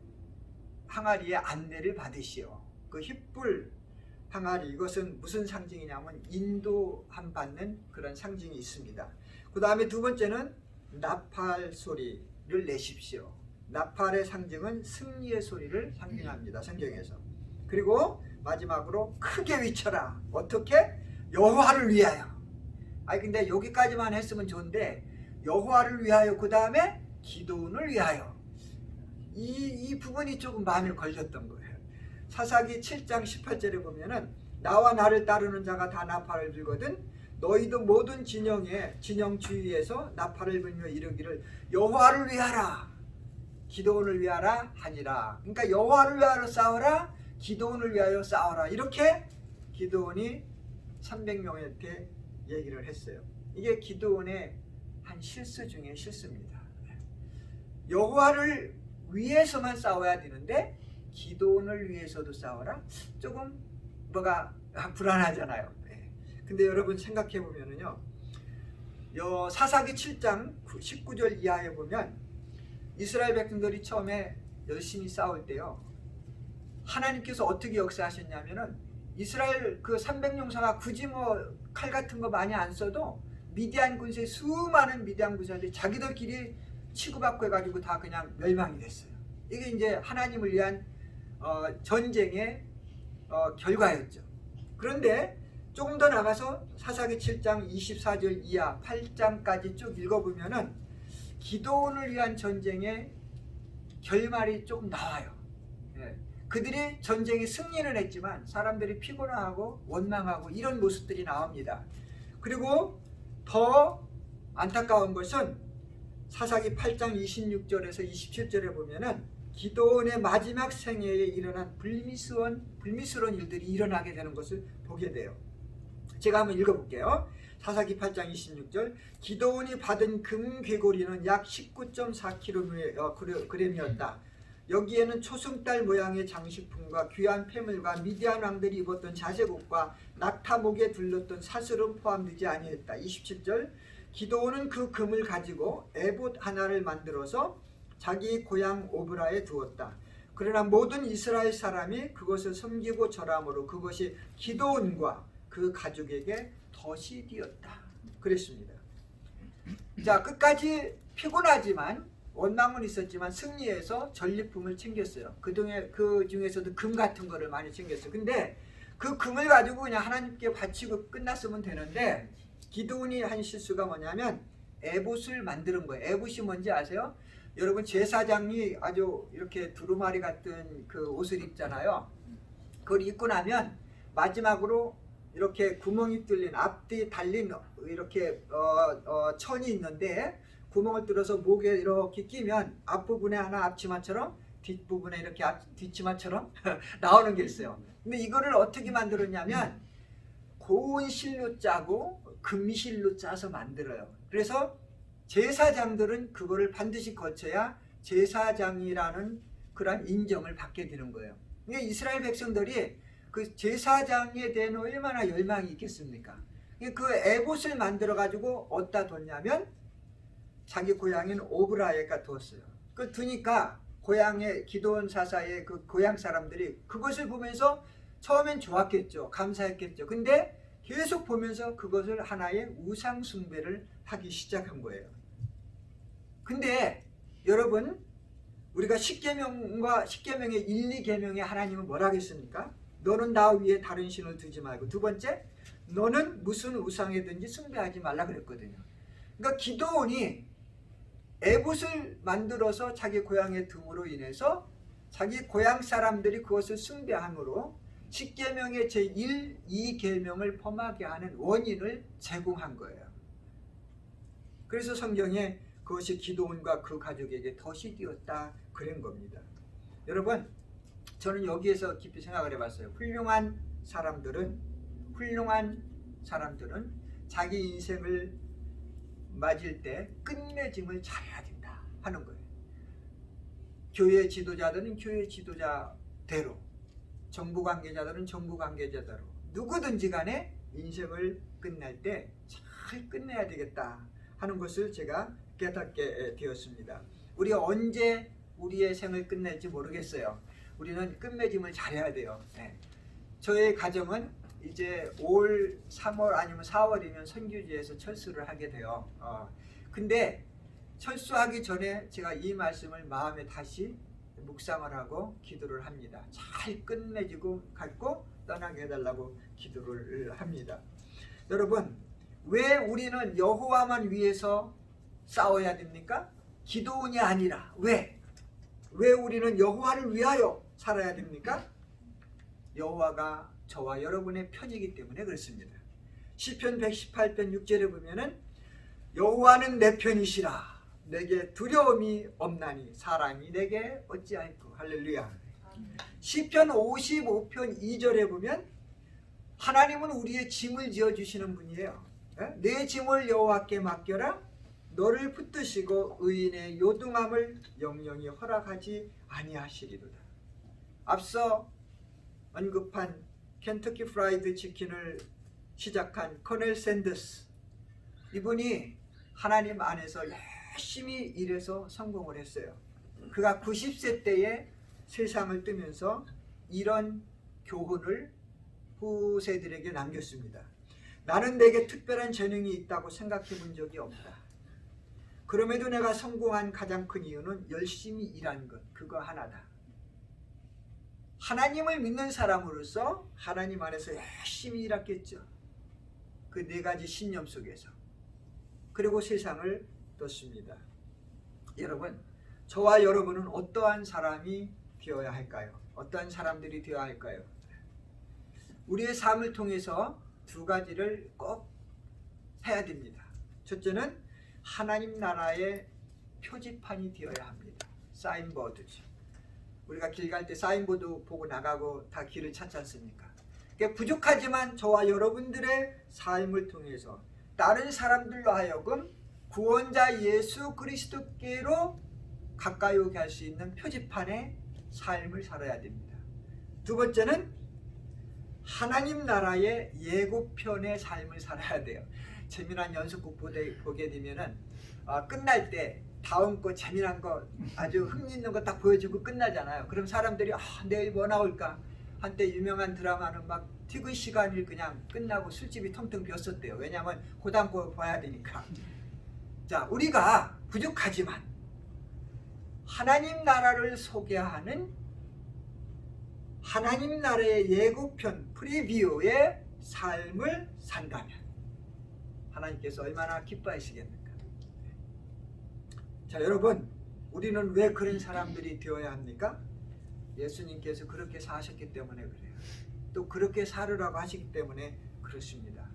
안내를 받으시오. 그 횃불 항아리, 이것은 무슨 상징이냐면 인도함 받는 그런 상징이 있습니다. 그 다음에 두 번째는 나팔 소리를 내십시오. 나팔의 상징은 승리의 소리를 상징합니다, 성경에서. 그리고 마지막으로 크게 외쳐라. 어떻게? 여호와를 위하여. 아니 근데 여기까지만 했으면 좋은데 여호와를 위하여, 그 다음에 기드온을 위하여, 이 부분이 조금 마음에 걸렸던 거예요. 사사기 7장 18절에 보면은 나와 나를 따르는 자가 다 나팔을 불거든 너희도 모든 진영 주위에서 나팔을 불며 이르기를 여호와를 위하라, 기드온을 위하라 하니라. 그러니까 여호와를 위하여 싸워라, 기드온을 위하여 싸워라, 이렇게 기드온이 300명한테 얘기를 했어요. 이게 기드온의 한 실수 중에 실수입니다. 여호와를 위해서만 싸워야 되는데 기드온을 위해서도 싸워라? 조금 뭐가 불안하잖아요. 근데 여러분 생각해 보면은요, 사사기 7장 19절 이하에 보면 이스라엘 백성들이 처음에 열심히 싸울 때요, 하나님께서 어떻게 역사하셨냐면은 이스라엘 그 300용사가 굳이 뭐 칼 같은 거 많이 안 써도 미디안 군세 수많은 미디안 군사들이 자기들끼리 치고받고 해가지고 다 그냥 멸망이 됐어요. 이게 이제 하나님을 위한 전쟁의 결과였죠. 그런데 조금 더 나가서 사사기 7장 24절 이하 8장까지 쭉 읽어보면은 기드온을 위한 전쟁의 결말이 조금 나와요. 그들이 전쟁에 승리는 했지만 사람들이 피곤하고 원망하고 이런 모습들이 나옵니다. 그리고 더 안타까운 것은 사사기 8장 26절에서 27절에 보면은 기드온의 마지막 생애에 일어난 불미스러운 일들이 일어나게 되는 것을 보게 돼요. 제가 한번 읽어볼게요. 사사기 8장 26절, 기드온이 받은 금 귀고리는 약 19.4kg이었다. 여기에는 초승달 모양의 장식품과 귀한 폐물과 미디안 왕들이 입었던 자색옷과 낙타목에 둘렀던 사슬은 포함되지 아니했다. 27절, 기드온은 그 금을 가지고 에봇 하나를 만들어서 자기 고향 오브라에 두었다. 그러나 모든 이스라엘 사람이 그것을 섬기고 절함으로 그것이 기드온과 그 가족에게 덫이 되었다. 그랬습니다. 자, 끝까지 피곤하지만 원망은 있었지만 승리해서 전리품을 챙겼어요. 그 중에서도 금 같은 거를 많이 챙겼어요. 근데 그 금을 가지고 그냥 하나님께 바치고 끝났으면 되는데 기드온이 한 실수가 뭐냐면 에봇을 만드는 거예요. 에봇이 뭔지 아세요? 여러분 제사장이 아주 이렇게 두루마리 같은 그 옷을 입잖아요. 그걸 입고 나면 마지막으로 이렇게 구멍이 뚫린 앞뒤 달린 이렇게 천이 있는데 구멍을 뚫어서 목에 이렇게 끼면 앞부분에 하나 앞치마처럼 뒷부분에 이렇게 뒷치마처럼 나오는 게 있어요. 근데 이거를 어떻게 만들었냐면 고운 실로 짜고 금실로 짜서 만들어요. 그래서 제사장들은 그거를 반드시 거쳐야 제사장이라는 그런 인정을 받게 되는 거예요. 그러니까 이스라엘 백성들이 그 제사장에 대한 얼마나 열망이 있겠습니까? 그 에봇을 만들어 가지고 어디다 뒀냐면 자기 고향인 오브라에가 두었어요. 그 두니까 고향의 기드온 사사의 그 고향 사람들이 그것을 보면서 처음엔 좋았겠죠. 감사했겠죠. 근데 계속 보면서 그것을 하나의 우상 숭배를 하기 시작한 거예요. 근데 여러분, 우리가 십계명의 1, 2계명에 하나님은 뭐라 하겠습니까? 너는 나 위에 다른 신을 두지 말고, 두 번째, 너는 무슨 우상이든지 숭배하지 말라 그랬거든요. 그러니까 기드온이 에봇을 만들어서 자기 고향에 둠으로 인해서 자기 고향 사람들이 그것을 숭배함으로 십계명의 제1, 2계명을 범하게 하는 원인을 제공한 거예요. 그래서 성경에 그것이 기드온과 그 가족에게 덫이 되었다 그런 겁니다. 여러분, 저는 여기에서 깊이 생각을 해봤어요. 훌륭한 사람들은 훌륭한 사람들은 자기 인생을 맞을 때 끝맺음을 잘해야 된다 하는 거예요. 교회 지도자들은 교회 지도자대로, 정부 관계자들은 정부 관계자대로, 누구든지 간에 인생을 끝날 때 잘 끝내야 되겠다 하는 것을 제가 깨닫게 되었습니다. 우리가 언제 우리의 생을 끝낼지 모르겠어요. 우리는 끝맺음을 잘해야 돼요. 네. 저의 가정은 이제 올 3월 아니면 4월이면 선교지에서 철수를 하게 돼요. 근데 철수하기 전에 제가 이 말씀을 마음에 다시 묵상을 하고 기도를 합니다. 잘 끝맺고 갖고 떠나게 해달라고 기도를 합니다. 여러분, 왜 우리는 여호와만 위해서 싸워야 됩니까? 기도원이 아니라 왜 우리는 여호와를 위하여 살아야 됩니까? 여호와가 저와 여러분의 편이기 때문에 그렇습니다. 시편 118편 6절에 보면은 여호와는 내 편이시라 내게 두려움이 없나니 사람이 내게 어찌할꼬. 할렐루야. 시편 55편 2절에 보면 하나님은 우리의 짐을 지어주시는 분이에요. 내 짐을 여호와께 맡겨라 너를 붙드시고 의인의 요동함을 영영히 허락하지 아니하시리로다. 앞서 언급한 켄터키 프라이드 치킨을 시작한 커넬 샌더스, 이분이 하나님 안에서 열심히 일해서 성공을 했어요. 그가 90세 때에 세상을 뜨면서 이런 교훈을 후세들에게 남겼습니다. 나는 내게 특별한 재능이 있다고 생각해 본 적이 없다. 그럼에도 내가 성공한 가장 큰 이유는 열심히 일한 것, 그거 하나다. 하나님을 믿는 사람으로서 하나님 안에서 열심히 일했겠죠. 그 4가지 신념 속에서. 그리고 세상을 떴습니다. 여러분, 저와 여러분은 어떠한 사람이 되어야 할까요? 어떠한 사람들이 되어야 할까요? 우리의 삶을 통해서 2가지를 꼭 해야 됩니다. 첫째는 하나님 나라의 표지판이 되어야 합니다. 사인보드죠. 우리가 길 갈 때 사인보드 보고 나가고 다 길을 찾지 않습니까? 그러니까 부족하지만 저와 여러분들의 삶을 통해서 다른 사람들로 하여금 구원자 예수 그리스도께로 가까이 오게 할 수 있는 표지판의 삶을 살아야 됩니다. 2번째는 하나님 나라의 예고편의 삶을 살아야 돼요. 재미난 연속극 보게 되면은 끝날 때 다음 거 재미난 거 아주 흥미있는 거 딱 보여주고 끝나잖아요. 그럼 사람들이 내일 뭐 나올까? 한때 유명한 드라마는 막 퇴근 시간이 그냥 끝나고 술집이 텅텅 비었었대요. 왜냐하면 그 다음 거 봐야 되니까. 자, 우리가 부족하지만 하나님 나라를 소개하는 하나님 나라의 예고편 프리뷰의 삶을 산다면 하나님께서 얼마나 기뻐하시겠는가. 자, 여러분, 우리는 왜 그런 사람들이 되어야 합니까? 예수님께서 그렇게 사셨기 때문에 그래요. 또 그렇게 살으라고 하시기 때문에 그렇습니다.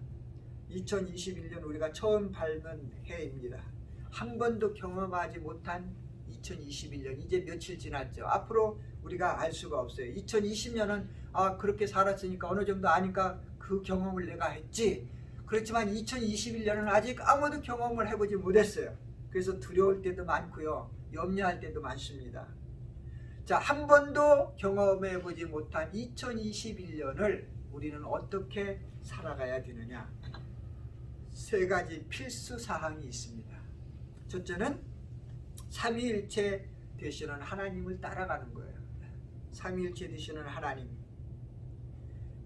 2021년 우리가 처음 밟는 해입니다. 한 번도 경험하지 못한 2021년, 이제 며칠 지났죠. 앞으로 우리가 알 수가 없어요. 2020년은 그렇게 살았으니까 어느 정도 아니까 그 경험을 내가 했지. 그렇지만 2021년은 아직 아무도 경험을 해보지 못했어요. 그래서 두려울 때도 많고요, 염려할 때도 많습니다. 자, 한 번도 경험해보지 못한 2021년을 우리는 어떻게 살아가야 되느냐? 3가지 필수 사항이 있습니다. 첫째는 삼위일체 되시는 하나님을 따라가는 거예요. 삼위일체 되시는 하나님.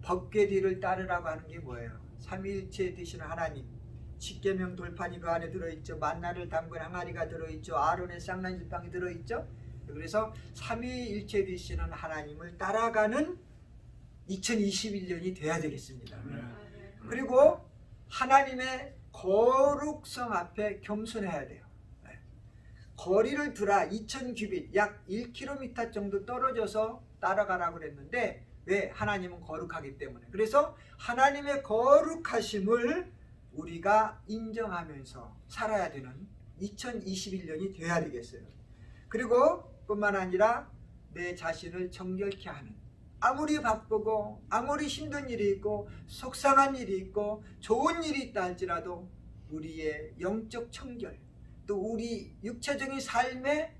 법궤 뒤를 따르라고 하는 게 뭐예요? 삼위일체 되시는 하나님. 십계명 돌판이 그 안에 들어있죠. 만나를 담근 항아리가 들어있죠. 아론의 쌍난 지팡이 들어있죠. 그래서 삼위일체 되시는 하나님을 따라가는 2021년이 돼야 되겠습니다. 그리고 하나님의 거룩성 앞에 겸손해야 돼요. 거리를 두라. 2000규빗, 약 1km 정도 떨어져서 따라가라고 그랬는데, 왜? 하나님은 거룩하기 때문에. 그래서 하나님의 거룩하심을 우리가 인정하면서 살아야 되는 2021년이 돼야 되겠어요. 그리고 뿐만 아니라 내 자신을 정결케 하는, 아무리 바쁘고 아무리 힘든 일이 있고 속상한 일이 있고 좋은 일이 있다 할지라도 우리의 영적 청결 또 우리 육체적인 삶의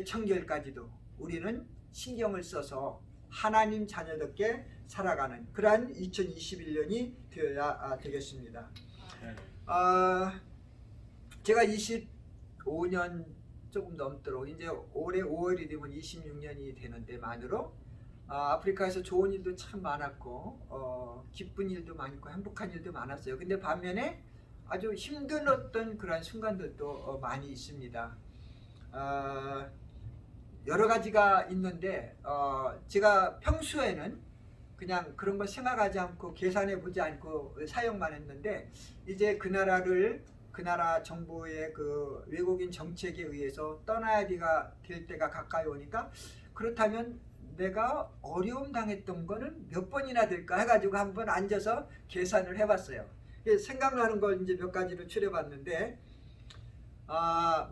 청결까지도 우리는 신경을 써서 하나님 자녀답게 살아가는 그러한 2021년이 되어야 되겠습니다. 제가 25년 조금 넘도록 이제 올해 5월이 되면 26년이 되는데 만으로 아프리카에서 좋은 일도 참 많았고 기쁜 일도 많고 행복한 일도 많았어요. 근데 반면에 아주 힘든 어떤 그런 순간들도 많이 있습니다. 여러 가지가 있는데 제가 평소에는 그냥 그런 걸 생각하지 않고 계산해 보지 않고 사역만 했는데 이제 그 나라 정부의 그 외국인 정책에 의해서 떠나야 될 때가 가까이 오니까 그렇다면 내가 어려움 당했던 거는 몇 번이나 될까 해가지고 한번 앉아서 계산을 해봤어요. 생각나는 걸 이제 몇 가지를 추려봤는데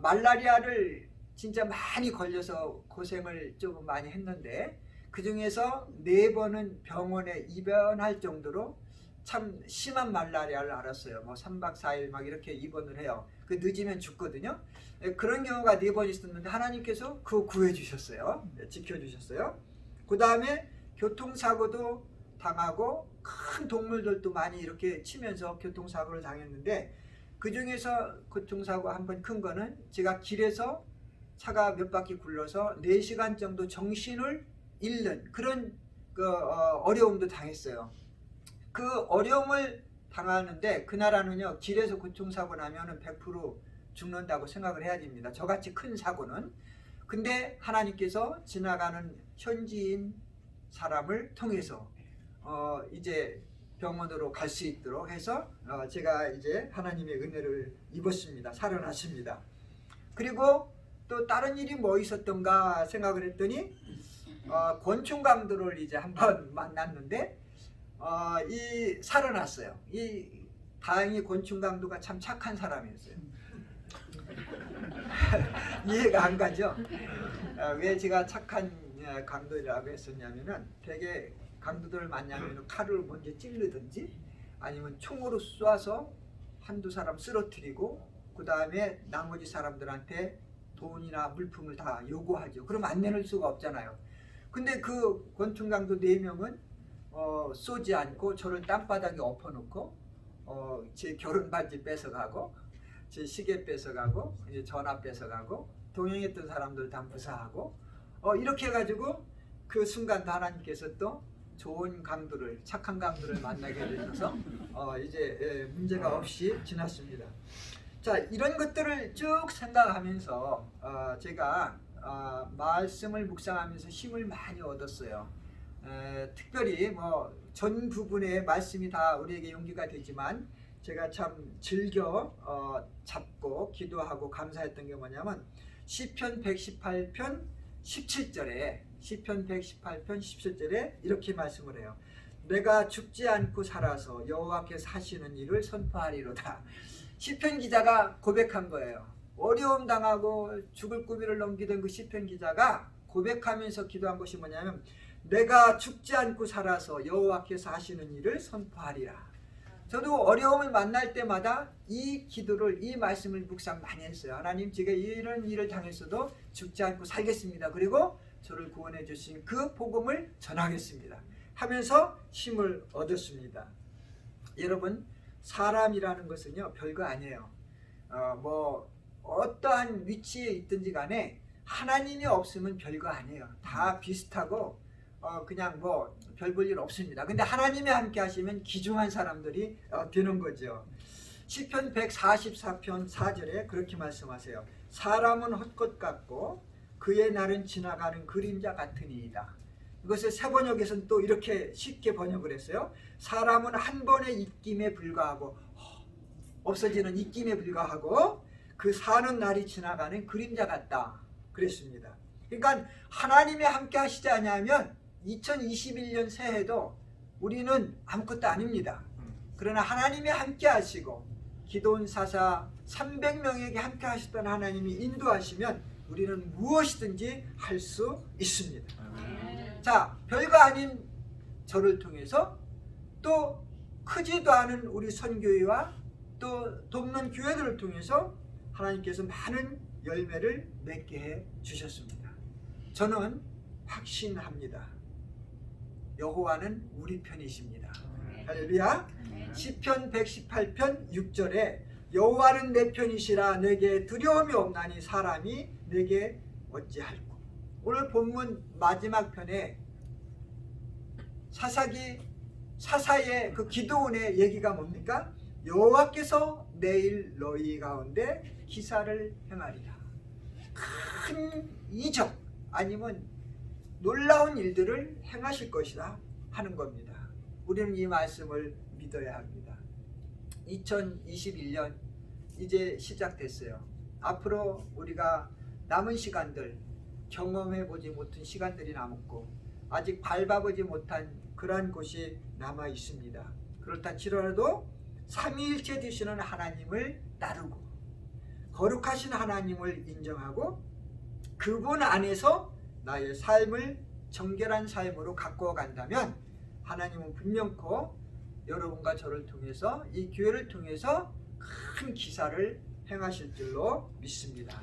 말라리아를 진짜 많이 걸려서 고생을 조금 많이 했는데 그 중에서 4번은 병원에 입원할 정도로 참 심한 말라리아를 앓았어요. 뭐 3박 4일 막 이렇게 입원을 해요. 그 늦으면 죽거든요. 그런 경우가 4번 있었는데 하나님께서 그거 구해주셨어요. 지켜주셨어요. 그 다음에 교통사고도 당하고 큰 동물들도 많이 이렇게 치면서 교통사고를 당했는데 그 중에서 교통사고 한 번 큰 거는 제가 길에서 차가 몇 바퀴 굴러서 4시간 정도 정신을 잃는 그런 어려움도 당했어요. 그 어려움을 당하는데 그 나라는요 길에서 교통사고 나면은 100% 죽는다고 생각을 해야 됩니다. 저같이 큰 사고는. 근데 하나님께서 지나가는 현지인 사람을 통해서 이제 병원으로 갈 수 있도록 해서 제가 이제 하나님의 은혜를 입었습니다. 살아났습니다. 그리고 또 다른 일이 뭐 있었던가 생각을 했더니 권총 강도를 이제 한번 만났는데 살아났어요. 다행히 권총 강도가 참 착한 사람이었어요. 이해가 안 가죠? 왜 제가 착한 강도라고 했었냐면은 되게 강도들을 만나면 칼을 먼저 찌르든지 아니면 총으로 쏴서 한두 사람 쓰러뜨리고 그 다음에 나머지 사람들한테 돈이나 물품을 다 요구하죠. 그럼 안 내놓을 수가 없잖아요. 근데 그 권총 강도 4명은 쏘지 않고 저를 땅바닥에 엎어놓고 제 결혼 반지 뺏어가고 제 시계 뺏어가고 이제 전화 뺏어가고 동행했던 사람들 다 무사하고 이렇게 해가지고 그 순간 하나님께서 또 좋은 강도를 착한 강도를 만나게 해주셔서 이제 문제가 없이 지났습니다. 자, 이런 것들을 쭉 생각하면서 제가 말씀을 묵상하면서 힘을 많이 얻었어요. 특별히 뭐 전 부분의 말씀이 다 우리에게 용기가 되지만 제가 참 즐겨 잡고 기도하고 감사했던 게 뭐냐면 시편 118편 17절에 이렇게 말씀을 해요. 내가 죽지 않고 살아서 여호와께서 하시는 일을 선포하리로다. 시편 기자가 고백한 거예요. 어려움 당하고 죽을 고비를 넘기던 그 시편 기자가 고백하면서 기도한 것이 뭐냐면 내가 죽지 않고 살아서 여호와께서 하시는 일을 선포하리라. 저도 어려움을 만날 때마다 이 기도를 이 말씀을 묵상 많이 했어요. 하나님 제가 이런 일을 당했어도 죽지 않고 살겠습니다. 그리고 저를 구원해 주신 그 복음을 전하겠습니다 하면서 힘을 얻었습니다. 여러분 사람이라는 것은요 별거 아니에요. 뭐 어떠한 위치에 있든지 간에 하나님이 없으면 별거 아니에요. 다 비슷하고 그냥 뭐 별 볼 일 없습니다. 근데 하나님이 함께 하시면 귀중한 사람들이 되는 거죠. 시편 144편 4절에 그렇게 말씀하세요. 사람은 헛것 같고 그의 날은 지나가는 그림자 같으니이다. 이것을 세번역에서는 또 이렇게 쉽게 번역을 했어요. 사람은 한 번의 입김에 불과하고 없어지는 입김에 불과하고 그 사는 날이 지나가는 그림자 같다 그랬습니다. 그러니까 하나님이 함께 하시지 않으면 2021년 새해도 우리는 아무것도 아닙니다. 그러나 하나님이 함께 하시고 기도원 사사 300명에게 함께 하셨던 하나님이 인도하시면 우리는 무엇이든지 할 수 있습니다. 자, 별거 아닌 저를 통해서 또 크지도 않은 우리 선교회와 또 돕는 교회들을 통해서 하나님께서 많은 열매를 맺게 해 주셨습니다. 저는 확신합니다. 여호와는 우리 편이십니다. 할렐루야. 시편 118편 6절에 여호와는 내 편이시라 내게 두려움이 없나니 사람이 내게 어찌할꼬. 오늘 본문 마지막 편에 사사의 그 기도원의 얘기가 뭡니까? 여호와께서 내일 너희 가운데 기사를 행하리라. 큰 이적 아니면 놀라운 일들을 행하실 것이다 하는 겁니다. 우리는 이 말씀을 믿어야 합니다. 2021년 이제 시작됐어요. 앞으로 우리가 남은 시간들, 경험해 보지 못한 시간들이 남았고 아직 밟아보지 못한 그러한 곳이 남아 있습니다. 그렇다 치더라도 삼위일체 되시는 하나님을 따르고 거룩하신 하나님을 인정하고 그분 안에서 나의 삶을 정결한 삶으로 가꾸어 간다면 하나님은 분명코 여러분과 저를 통해서 이 교회를 통해서 큰 기사를 행하실 줄로 믿습니다.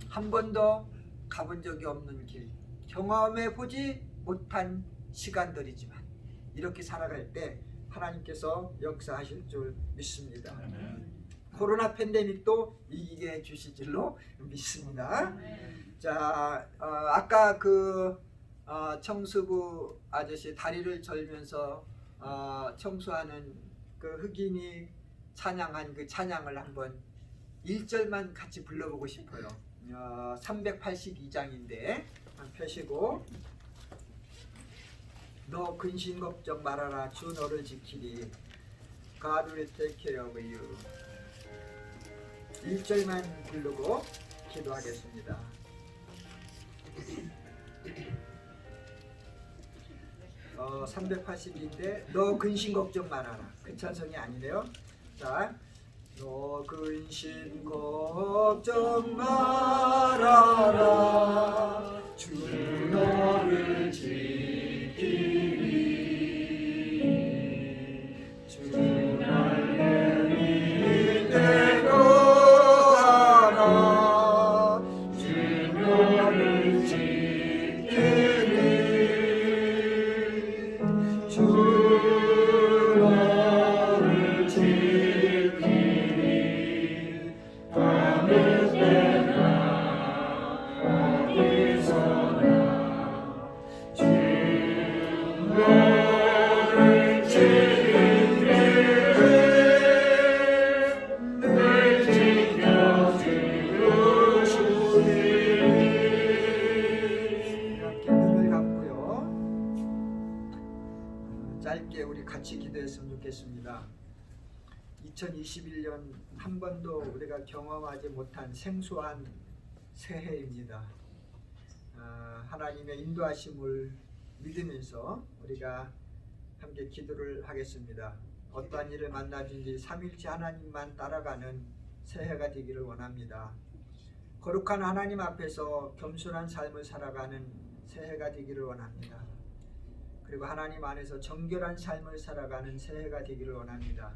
한 번도 가본 적이 없는 길, 경험해 보지 못한 시간들이지만 이렇게 살아갈 때 하나님께서 역사하실 줄 믿습니다. 코로나 팬데믹도 이기게 해주실 줄로 믿습니다. 자, 아까 청소부 아저씨 다리를 절면서 청소하는 그 흑인이 찬양한 그 찬양을 한번 1절만 같이 불러보고 싶어요. 382장인데 펴시고 너 근심 걱정 말아라 주 너를 지키리 God will take care of you. 1절만 부르고 기도하겠습니다. 어, 382인데 너 근심 걱정 말아라. 그 찬송이 아니래요. 자, 너 근심 걱정 말아라 주 너를 지키리 주 나를 믿대고 하라 주 너를 지키리 주 너를 지키리 아무 때나 어디서나 주 너를 지키리 늘 지켜주시리. 이렇게 눈을 감고요. 짧게 우리 같이 기도했으면 좋겠습니다. 2021년 한 번도 우리가 경험하지 못한 생소한 새해입니다. 하나님의 인도하심을 믿으면서 우리가 함께 기도를 하겠습니다. 어떠한 일을 만나든지 삼위일체 하나님만 따라가는 새해가 되기를 원합니다. 거룩한 하나님 앞에서 겸손한 삶을 살아가는 새해가 되기를 원합니다. 그리고 하나님 안에서 정결한 삶을 살아가는 새해가 되기를 원합니다.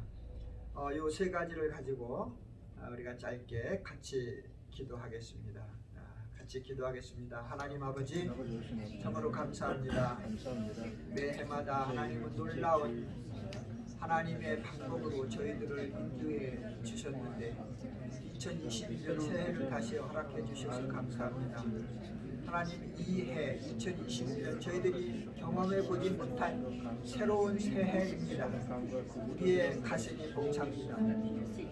요 세 가지를 가지고 우리가 짧게 같이 기도하겠습니다. 같이 기도하겠습니다. 하나님 아버지, 참으로 감사합니다. 매 해마다 하나님은 놀라운 하나님의 방법으로 저희들을 인도해 주셨는데 2021년 새해를 다시 허락해 주셔서 감사합니다. 하나님, 이 해 2021년 저희들이 경험해 보지 못한 새로운 새해입니다. 우리의 가슴이 벅찹니다.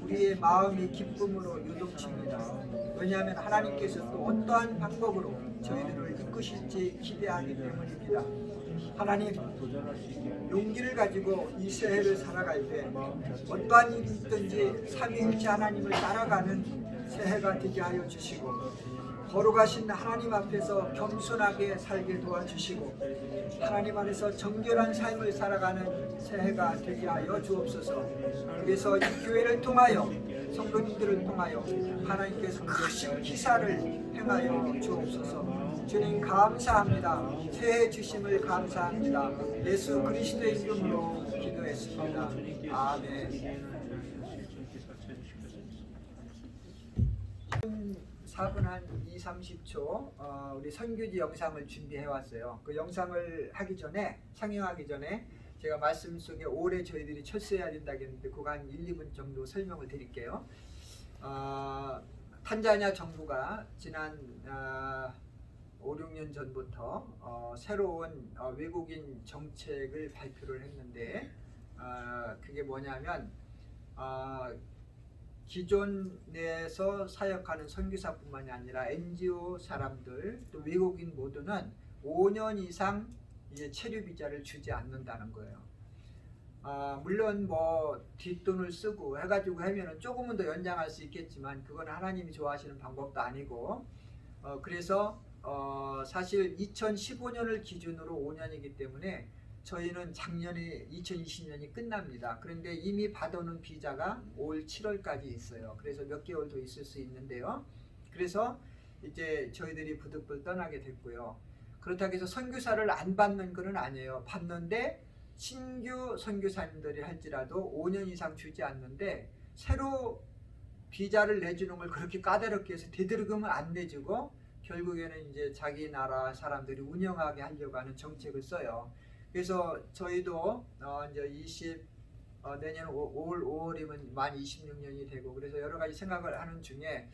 우리의 마음이 기쁨으로 요동칩니다. 왜냐하면 하나님께서 또 어떠한 방법으로 저희들을 이끄실지 기대하기 때문입니다. 하나님, 용기를 가지고 이 새해를 살아갈 때 어떠한 일이 있든지 삼위일체 하나님을 따라가는 새해가 되게 하여 주시고 거룩하신 하나님 앞에서 겸손하게 살게 도와주시고 하나님 안에서 정결한 삶을 살아가는 새해가 되게 하여 주옵소서. 그래서 이 교회를 통하여 성도님들을 통하여 하나님께서 크신 기사를 행하여 주옵소서. 주님 감사합니다. 새해 주심을 감사합니다. 예수 그리스도의 이름으로 기도했습니다. 아멘. 4분 한 2, 30초 우리 선교지 영상을 준비해 왔어요. 그 영상을 하기 전에, 상영하기 전에 제가 말씀 속에 올해 저희들이 철수해야 된다고 했는데 그거 한 1, 2분 정도 설명을 드릴게요. 탄자니아 정부가 지난 5, 6년 전부터 새로운 외국인 정책을 발표를 했는데 그게 뭐냐면 기존에서 사역하는 선교사뿐만이 아니라 NGO 사람들 또 외국인 모두는 5년 이상 이제 체류 비자를 주지 않는다는 거예요. 물론 뭐 뒷돈을 쓰고 해가지고 하면은 조금은 더 연장할 수 있겠지만 그건 하나님이 좋아하시는 방법도 아니고 그래서 사실 2015년을 기준으로 5년이기 때문에 저희는 작년에 2020년이 끝납니다. 그런데 이미 받아놓은 비자가 올 7월까지 있어요. 그래서 몇 개월 더 있을 수 있는데요. 그래서 이제 저희들이 부득불 떠나게 됐고요. 그렇다고 해서 선교사를 안 받는 건 아니에요. 받는데 신규 선교사님들이 할지라도 5년 이상 주지 않는데 새로 비자를 내주는 걸 그렇게 까다롭게 해서 되도록이면 안 내주고 결국에는 이제 자기 나라 사람들이 운영하게 하려고 하는 정책을 써요. 그래서 저희도 이제 내년 5월이면 만 26년이 되고 그래서 여러 가지 생각을 하는 중에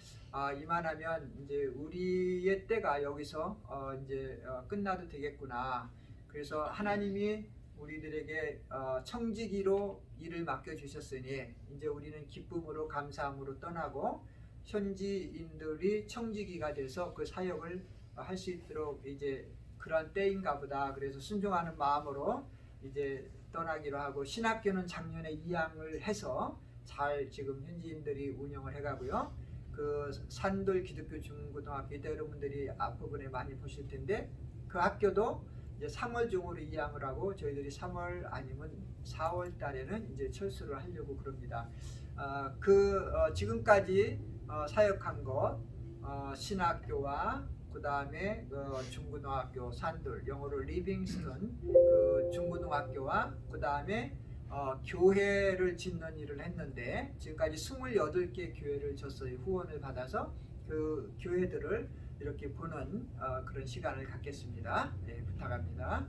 이만하면 이제 우리의 때가 여기서 이제 끝나도 되겠구나. 그래서 하나님이 우리들에게 청지기로 일을 맡겨주셨으니 이제 우리는 기쁨으로 감사함으로 떠나고 현지인들이 청지기가 돼서 그 사역을 할 수 있도록 이제 그런 때인가 보다. 그래서 순종하는 마음으로 이제 떠나기로 하고 신학교는 작년에 이양을 해서 잘 지금 현지인들이 운영을 해가고요. 그 산돌 기독교 중고등학교 이때 여러분들이 앞부분에 많이 보실 텐데 그 학교도 이제 3월 중으로 이양을 하고 저희들이 3월 아니면 4월 달에는 이제 철수를 하려고 그럽니다. 지금까지 사역한 것 신학교와 그 다음에 중고등학교 산돌 영어로 리빙스턴 그 중고등학교와 그 다음에 교회를 짓는 일을 했는데 지금까지 28개 교회를 졌어요. 후원을 받아서 그 교회들을 이렇게 보는 그런 시간을 갖겠습니다. 네, 부탁합니다.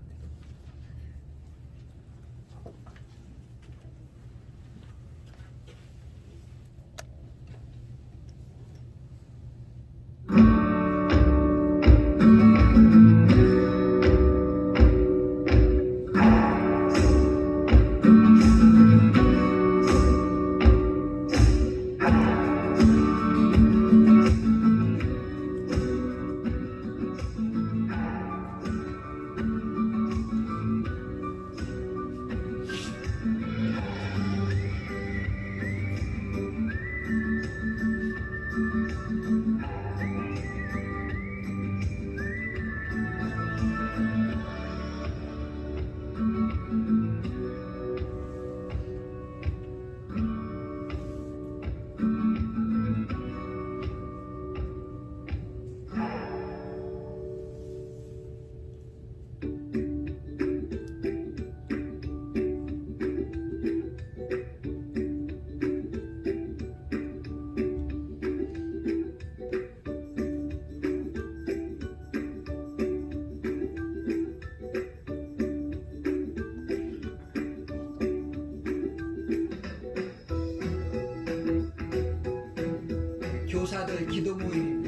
교사들 기도 모임입니다.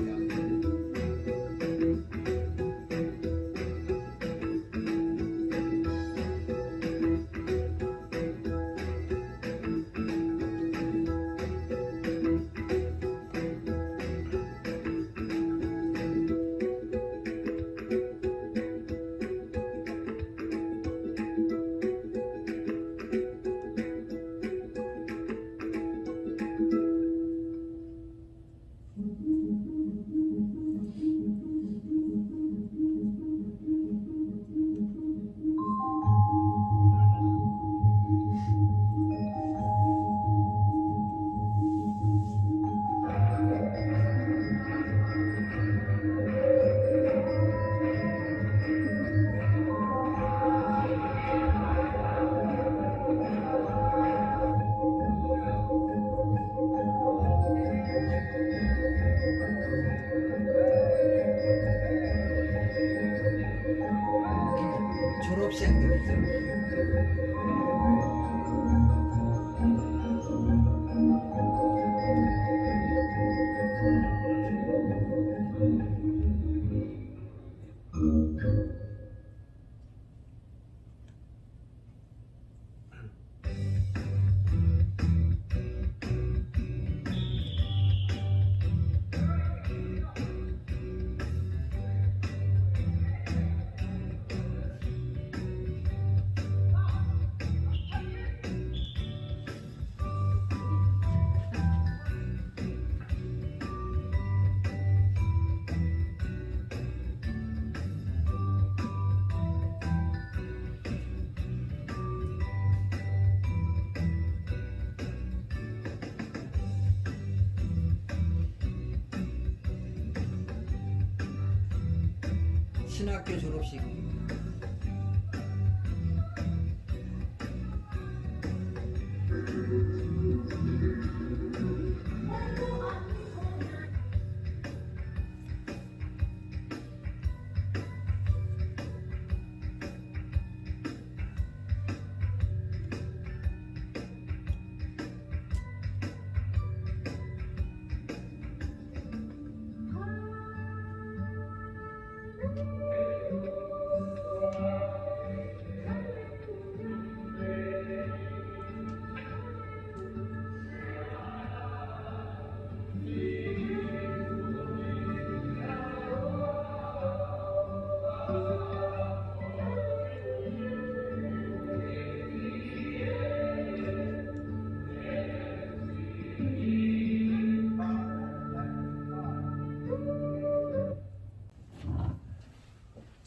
신학교 졸업식.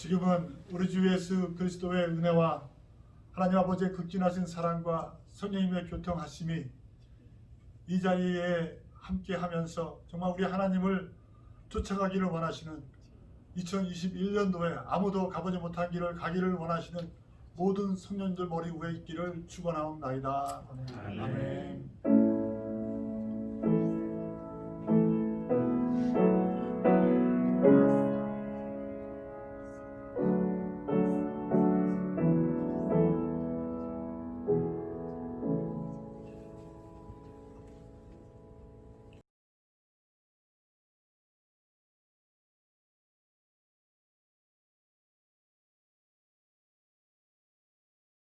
지금은 우리 주 예수 그리스도의 은혜와 하나님 아버지의 극진하신 사랑과 성령님의 교통하심이 이 자리에 함께하면서 정말 우리 하나님을 쫓아가기를 원하시는 2021년도에 아무도 가보지 못한 길을 가기를 원하시는 모든 성령들 머리 위에 있기를 축원하옵나이다. 아멘.